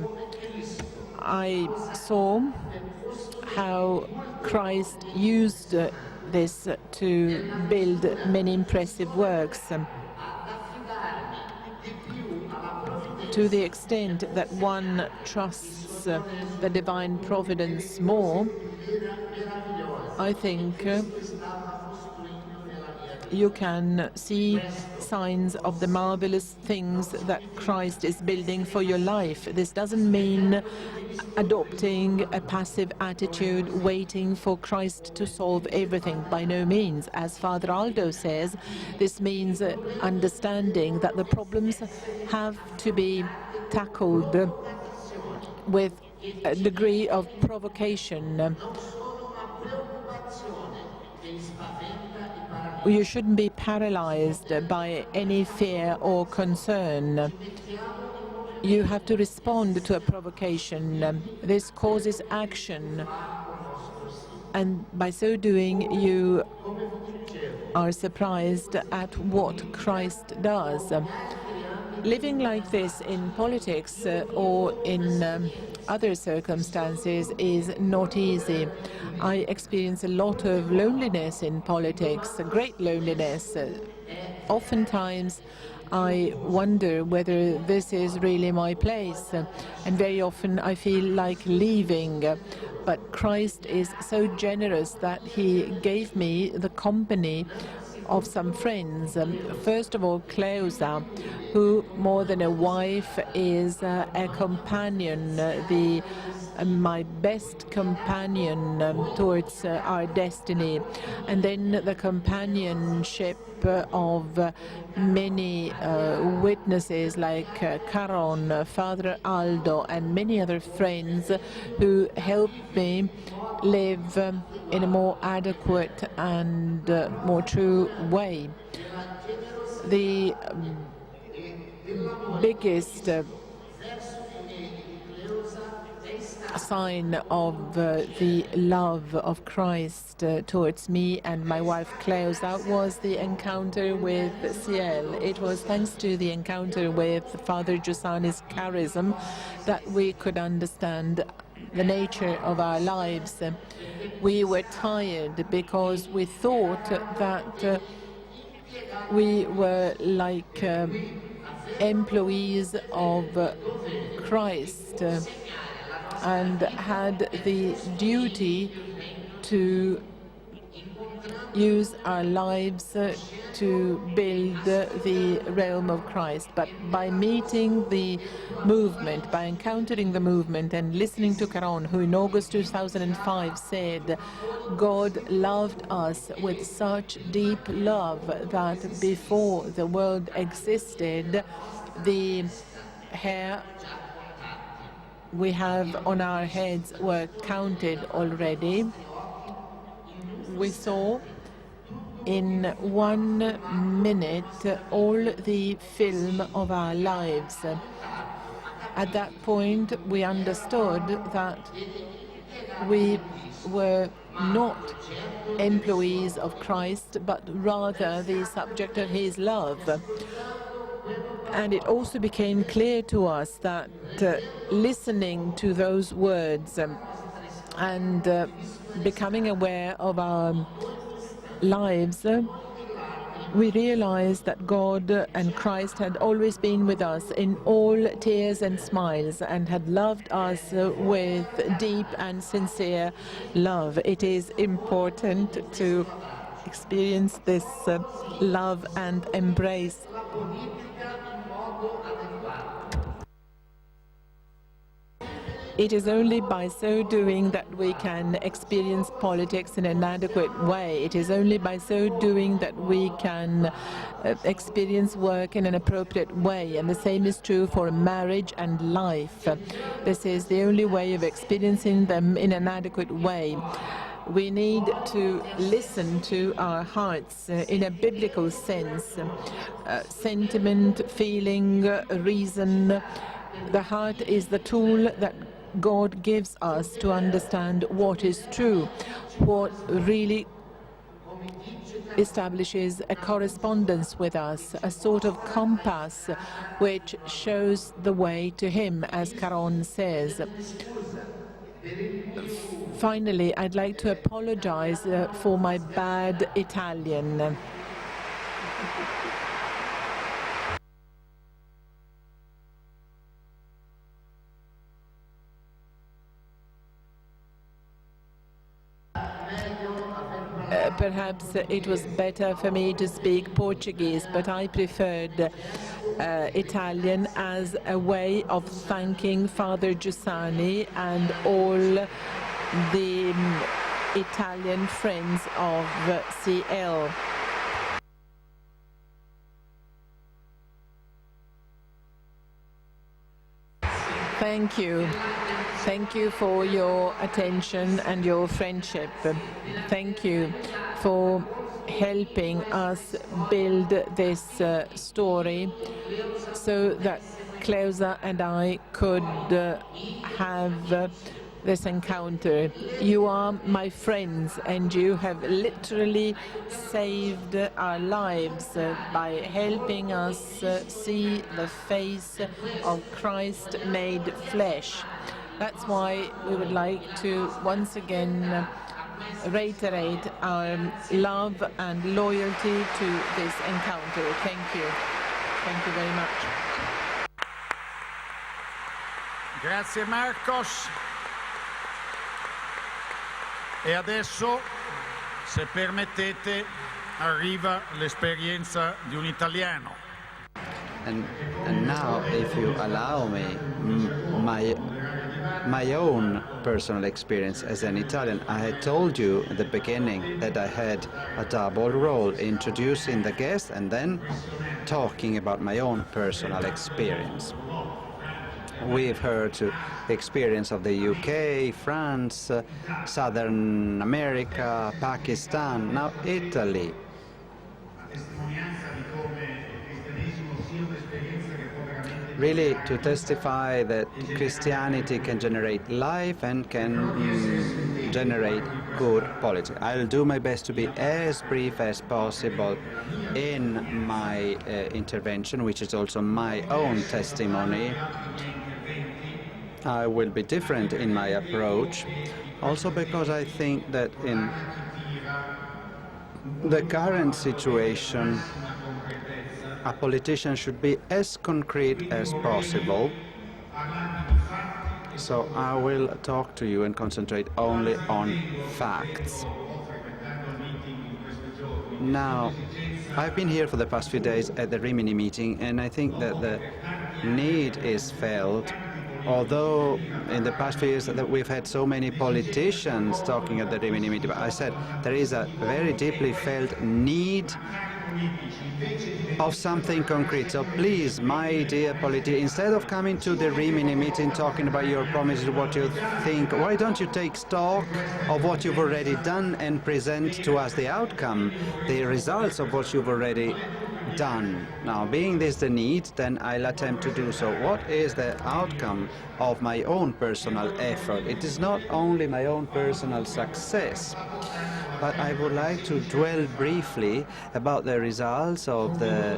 I saw how Christ used this to build many impressive works. To the extent that one trusts the divine providence more, I think you can see signs of the marvelous things that Christ is building for your life. This doesn't mean adopting a passive attitude, waiting for Christ to solve everything. By no means. As Father Aldo says, this means understanding that the problems have to be tackled with a degree of provocation. You shouldn't be paralyzed by any fear or concern. You have to respond to a provocation. This causes action, and by so doing you are surprised at what Christ does. Living like this in politics or in other circumstances is not easy. I experience a lot of loneliness in politics, a great loneliness. Oftentimes I wonder whether this is really my place, and very often I feel like leaving. But Christ is so generous that he gave me the company of some friends. First of all, Klausa, who more than a wife is a companion, my best companion towards our destiny. And then the companionship of many witnesses like Caron, Father Aldo, and many other friends who helped me live in a more adequate and more true way. The biggest sign of the love of Christ towards me and my wife Clausa was the encounter with Ciel. It was thanks to the encounter with Father Giussani's charism that we could understand the nature of our lives. We were tired because we thought that we were like employees of Christ and had the duty to use our lives to build the realm of Christ. But by meeting the movement, by encountering the movement and listening to Caron, who in August 2005 said, God loved us with such deep love that before the world existed, the hair we have on our heads were counted already. We saw in 1 minute all the film of our lives. At that point, we understood that we were not employees of Christ, but rather the subject of his love. And it also became clear to us that listening to those words and becoming aware of our lives, we realized that God and Christ had always been with us in all tears and smiles and had loved us with deep and sincere love. It is important to experience this love and embrace. It is only by so doing that we can experience politics in an adequate way. It is only by so doing that we can experience work in an appropriate way. And the same is true for marriage and life. This is the only way of experiencing them in an adequate way. We need to listen to our hearts in a biblical sense. Sentiment, feeling, reason. The heart is the tool that God gives us to understand what is true, what really establishes a correspondence with us, a sort of compass which shows the way to him, as Caron says. Finally, I'd like to apologize for my bad Italian. Perhaps it was better for me to speak Portuguese, but I preferred Italian as a way of thanking Father Giussani and all the Italian friends of CL. Thank you. Thank you for your attention and your friendship. Thank you for helping us build this story so that Clausa and I could have this encounter. You are my friends and you have literally saved our lives by helping us see the face of Christ made flesh. That's why we would like to once again reiterate our love and loyalty to this encounter. Thank you. Thank you very much. Grazie Marcos. E adesso, se permettete, arriva l'esperienza di un italiano. And now, if you allow me, my own personal experience as an Italian. I had told you at the beginning that I had a double role, introducing the guest and then talking about my own personal experience. We've heard the experience of the UK, France, Southern America, Pakistan, now Italy. really to testify that Christianity can generate life and can generate good politics. I'll do my best to be as brief as possible in my intervention, which is also my own testimony. I will be different in my approach, also because I think that in the current situation, a politician should be as concrete as possible. So I will talk to you and concentrate only on facts. Now, I've been here for the past few days at the Rimini meeting, and I think that the need is felt. Although in the past few years that we've had so many politicians talking at the Rimini meeting, but I said there is a very deeply felt need of something concrete. So please, my dear politicians, instead of coming to the Rimini meeting talking about your promises, what you think, why don't you take stock of what you've already done and present to us the outcome, the results of what you've already done. Now, being this the need, then I'll attempt to do so. What is the outcome of my own personal effort? It is not only my own personal success, but I would like to dwell briefly about the results of the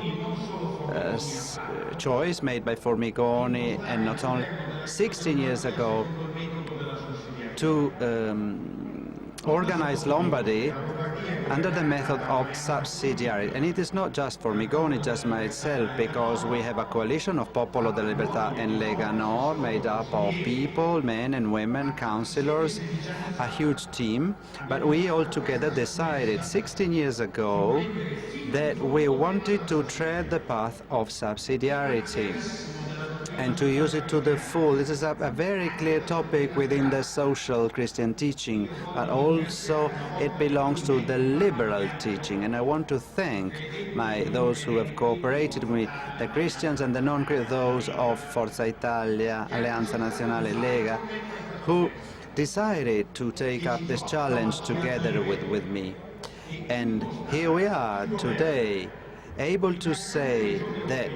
choice made by Formigoni, and not only 16 years ago, to organize Lombardy under the method of subsidiarity. And it is not just Formigoni, just myself, because we have a coalition of Popolo della Libertà and Lega Nord made up of people, men and women, councillors, a huge team. But we all together decided 16 years ago that we wanted to tread the path of subsidiarity and to use it to the full. This is a very clear topic within the social Christian teaching, but also it belongs to the liberal teaching. And I want to thank those who have cooperated with me, the Christians and the non-Christians, those of Forza Italia, Alleanza Nazionale, Lega, who decided to take up this challenge together with me. And here we are today, able to say that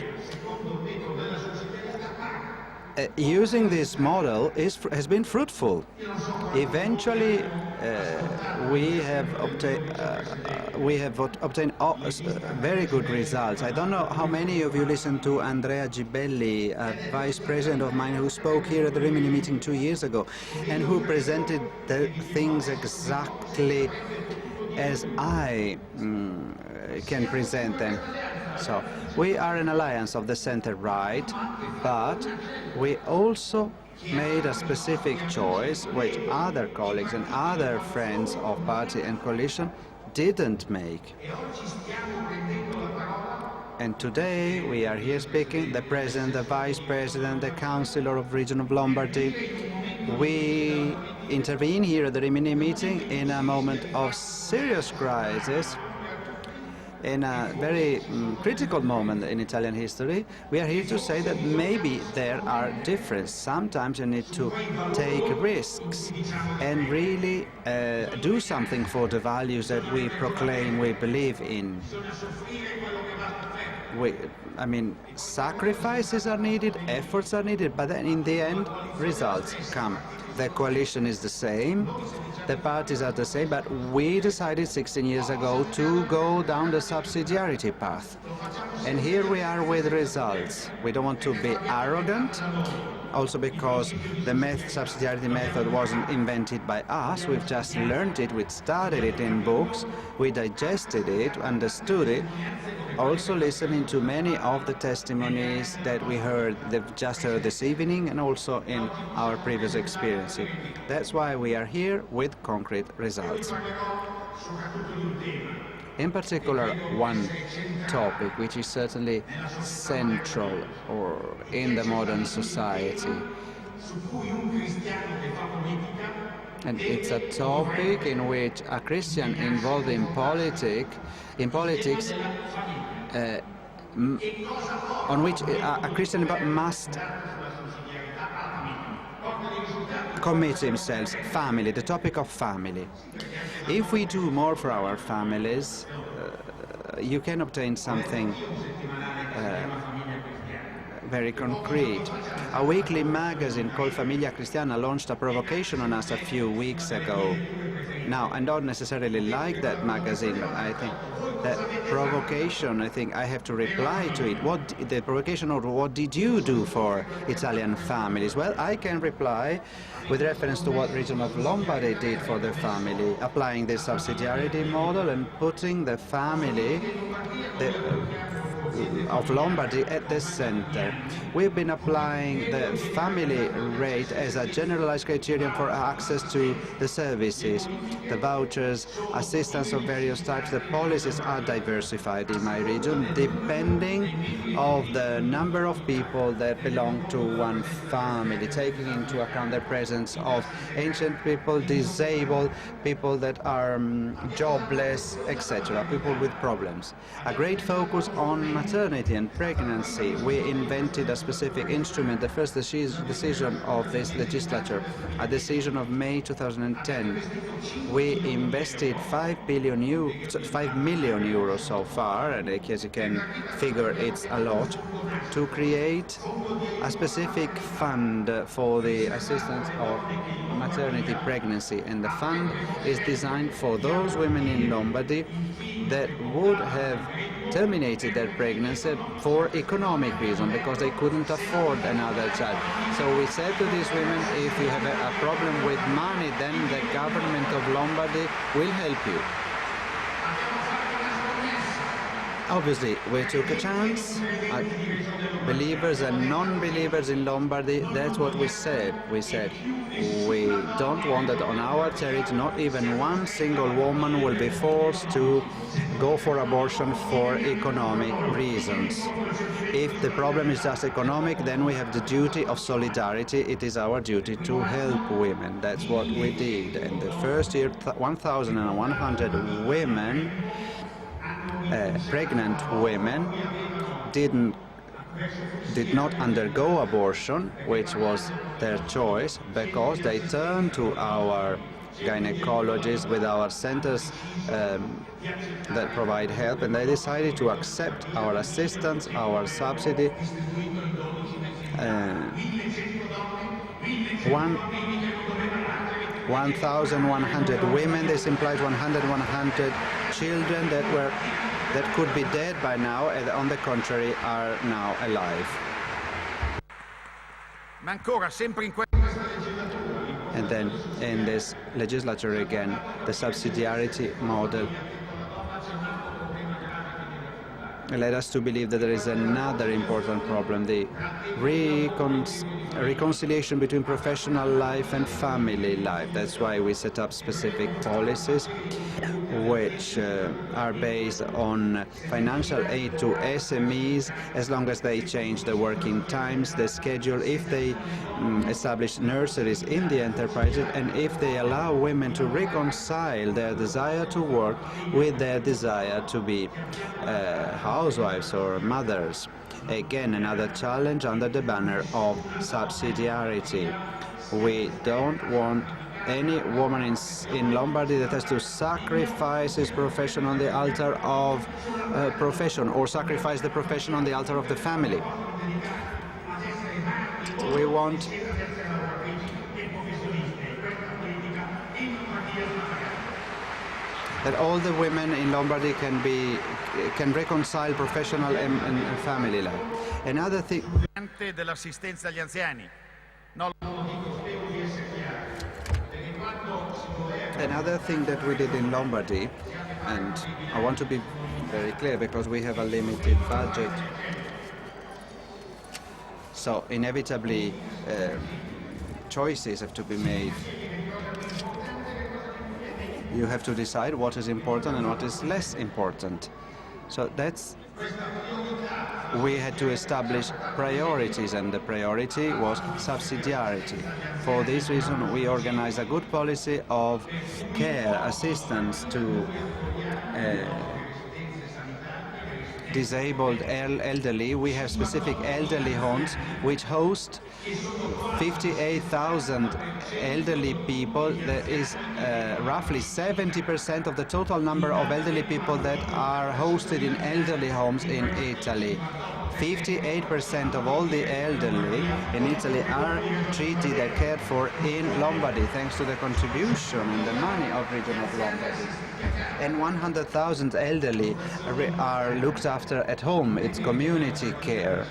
using this model has been fruitful. Eventually, we have obtained very good results. I don't know how many of you listened to Andrea Gibelli, a vice president of mine, who spoke here at the Rimini meeting 2 years ago, and who presented the things exactly as I can present them. So we are an alliance of the center-right, but we also made a specific choice which other colleagues and other friends of party and coalition didn't make. And today we are here speaking, the president, the vice president, the councillor of region of Lombardy. We intervene here at the Rimini meeting in a moment of serious crisis, in a very critical moment in Italian history. We are here to say that maybe there are differences. Sometimes you need to take risks and really do something for the values that we proclaim we believe in. I mean, sacrifices are needed, efforts are needed, but then in the end, results come. The coalition is the same, the parties are the same, but we decided 16 years ago to go down the subsidiarity path. And here we are with results. We don't want to be arrogant, also because the subsidiarity method wasn't invented by us. We've just learned it, we studied it in books, we digested it, understood it, also listening to many of the testimonies that we just heard this evening, and also in our previous experiences. That's why we are here with concrete results. In particular, one topic which is certainly central or in the modern society, and it's a topic in which a Christian involved in politics, on which a Christian must commit himself. Family, the topic of family. If we do more for our families, you can obtain something very concrete. A weekly magazine called Famiglia Cristiana launched a provocation on us a few weeks ago. Now, I don't necessarily like that magazine, but I think that provocation, I think I have to reply to it. The provocation of what did you do for Italian families? Well, I can reply with reference to what region of Lombardy did for the family, applying the subsidiarity model and putting the family of Lombardy at the center. We've been applying the family rate as a generalized criterion for access to the services, the vouchers, assistance of various types. The policies are diversified in my region depending of the number of people that belong to one family, taking into account the presence of ancient people, disabled people that are jobless, etc., people with problems. A great focus on maternity and pregnancy. We invented a specific instrument, the first decision of this legislature, a decision of May 2010. We invested 5 million euros so far, and as you can figure, it's a lot, to create a specific fund for the assistance of maternity pregnancy. And the fund is designed for those women in Lombardy that would have terminated their pregnancy for economic reason, because they couldn't afford another child. So we said to these women, if you have a problem with money, then the government of Lombardy will help you. Obviously, we took a chance. Believers and non-believers in Lombardy, that's what we said. We said, we don't want that on our territory, not even one single woman will be forced to go for abortion for economic reasons. If the problem is just economic, then we have the duty of solidarity. It is our duty to help women. That's what we did. And the first year, 1,100 women, pregnant women, did not undergo abortion, which was their choice, because they turned to our gynecologists with our centers that provide help, and they decided to accept our assistance, our subsidy. 1,100 women, this implies 100 children that could be dead by now, and on the contrary are now alive. And then in this legislature again, the subsidiarity model led us to believe that there is another important problem, the reconciliation between professional life and family life. That's why we set up specific policies which are based on financial aid to SMEs, as long as they change the working times, the schedule, if they establish nurseries in the enterprises, and if they allow women to reconcile their desire to work with their desire to be housewives or mothers. Again, another challenge under the banner of subsidiarity. We don't want any woman in Lombardy that has to sacrifice his profession on the altar of profession, or sacrifice the profession on the altar of the family. We want that all the women in Lombardy can reconcile professional and family life. Another thing. Dell'assistenza agli anziani. Another thing that we did in Lombardy, and I want to be very clear because we have a limited budget, so inevitably choices have to be made. You have to decide what is important and what is less important. So we had to establish priorities, and the priority was subsidiarity. For this reason, we organized a good policy of care, assistance to disabled elderly. We have specific elderly homes which host 58,000 elderly people. That is roughly 70% of the total number of elderly people that are hosted in elderly homes in Italy. 58% of all the elderly in Italy are treated and cared for in Lombardy, thanks to the contribution and the money of region of Lombardy. And 100,000 elderly are looked after at home. It's community care.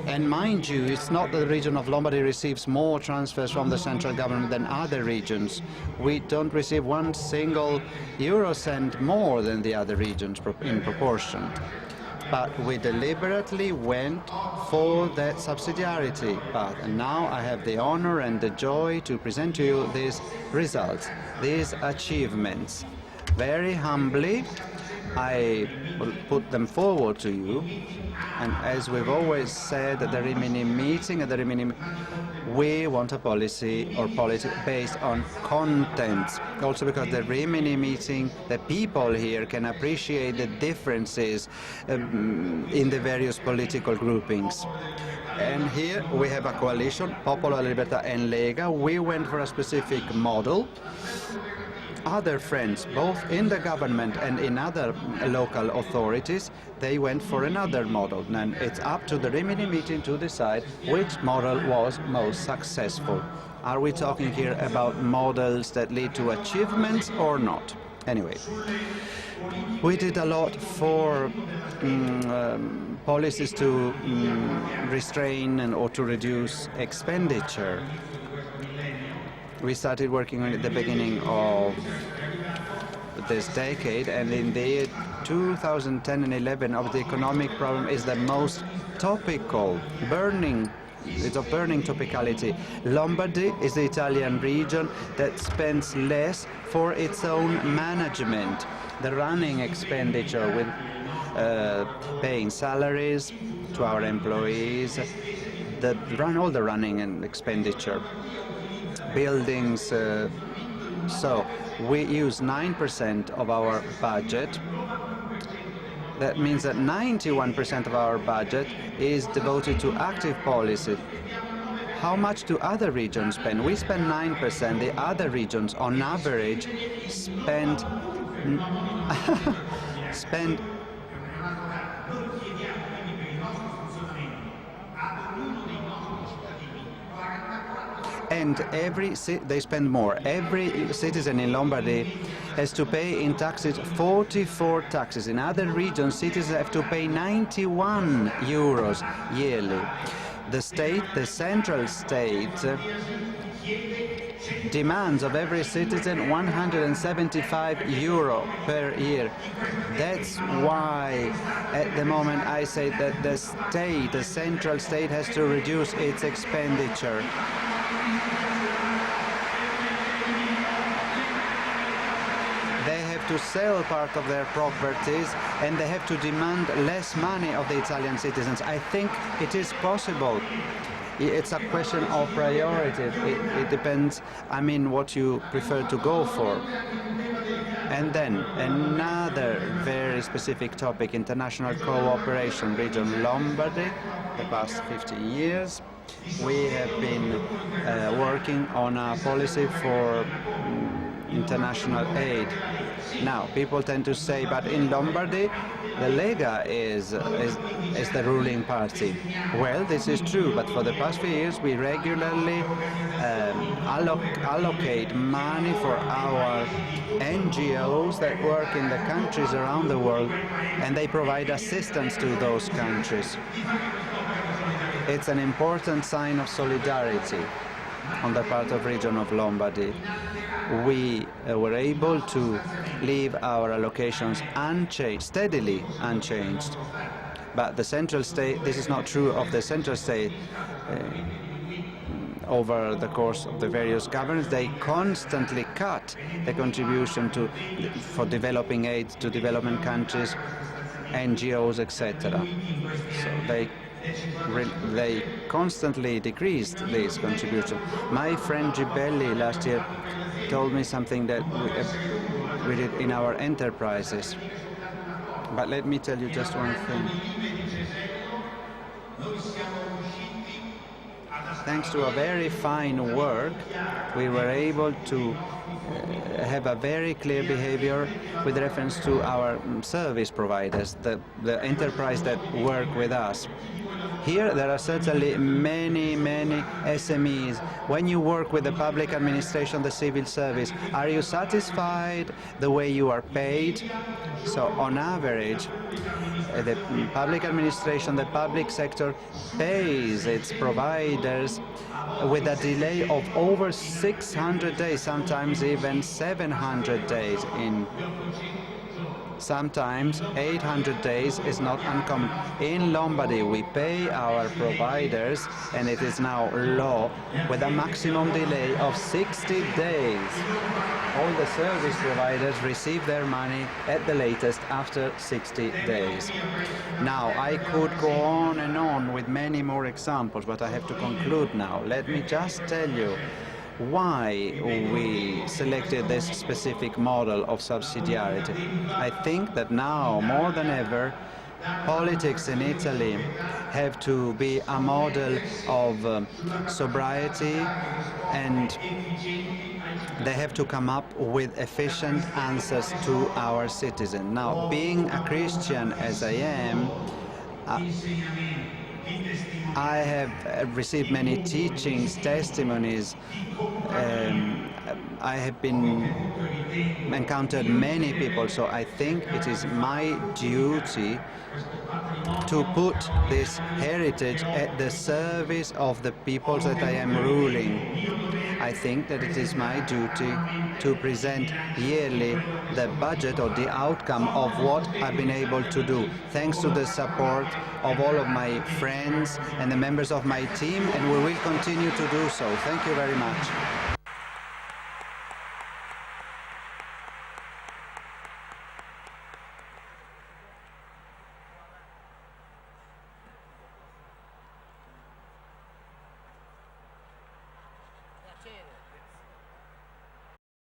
And mind you, it's not that the region of Lombardy receives more transfers from the central government than other regions. We don't receive one single euro cent more than the other regions in proportion. But we deliberately went for that subsidiarity path. And now I have the honor and the joy to present to you these results, these achievements. Very humbly, I will put them forward to you. And as we've always said at the Rimini meeting, we want a policy or politics based on content. Also because the Rimini meeting, the people here can appreciate the differences in the various political groupings. And here we have a coalition, Popolo, Libertà and Lega. We went for a specific model. Other friends, both in the government and in other local authorities, they went for another model. And it's up to the Rimini meeting to decide which model was most successful. Are we talking here about models that lead to achievements or not? Anyway, we did a lot for policies to restrain or to reduce expenditure. We started working on it at the beginning of this decade, and in the 2010 and 11 of the economic problem is the most topical, it's of burning topicality. Lombardy is the Italian region that spends less for its own management, the running expenditure with paying salaries to our employees, all the running and expenditure. Buildings, so we use 9% of our budget. That means that 91% of our budget is devoted to active policy. How much do other regions spend? We spend 9%. The other regions, on average, spend and they spend more. Every citizen in Lombardy has to pay in taxes 44 taxes. In other regions, citizens have to pay 91 euros yearly. The state, the central state, demands of every citizen 175 euro per year. That's why at the moment I say that the state, the central state, has to reduce its expenditure. They have to sell part of their properties and they have to demand less money of the Italian citizens. I think it is possible. It's a question of priority. It depends, what you prefer to go for. And then another very specific topic, international cooperation, region Lombardy, the past 50 years. We have been working on a policy for international aid. Now, people tend to say, but in Lombardy, the Lega is the ruling party. Well, this is true, but for the past few years, we regularly allocate money for our NGOs that work in the countries around the world, and they provide assistance to those countries. It's an important sign of solidarity on the part of region of Lombardy. We were able to leave our allocations unchanged, steadily unchanged. But the central state, this is not true of the central state. Over the course of the various governments, they constantly cut the contribution for developing aid to development countries, NGOs, etc. So they constantly decreased this contribution. My friend Gibelli last year told me something that we did in our enterprises. But let me tell you just one thing. Thanks to a very fine work, we were able to have a very clear behavior with reference to our service providers, the enterprise that work with us. Here there are certainly many SMEs. When you work with the public administration, the civil service, are you satisfied the way you are paid? So on average, the public administration, the public sector pays its providers with a delay of over 600 days, sometimes even 700 days. Sometimes 800 days is not uncommon. In Lombardy, we pay our providers, and it is now law, with a maximum delay of 60 days. All the service providers receive their money at the latest after 60 days. Now, I could go on and on with many more examples, but I have to conclude now. Let me just tell you why we selected this specific model of subsidiarity. I think that now, more than ever, politics in Italy have to be a model of sobriety, and they have to come up with efficient answers to our citizens. Now, being a Christian as I am, I have received many teachings, testimonies. I have encountered many people, so I think it is my duty to put this heritage at the service of the peoples that I am ruling. I think that it is my duty to present yearly the budget or the outcome of what I've been able to do, thanks to the support of all of my friends and the members of my team, and we will continue to do so. Thank you very much.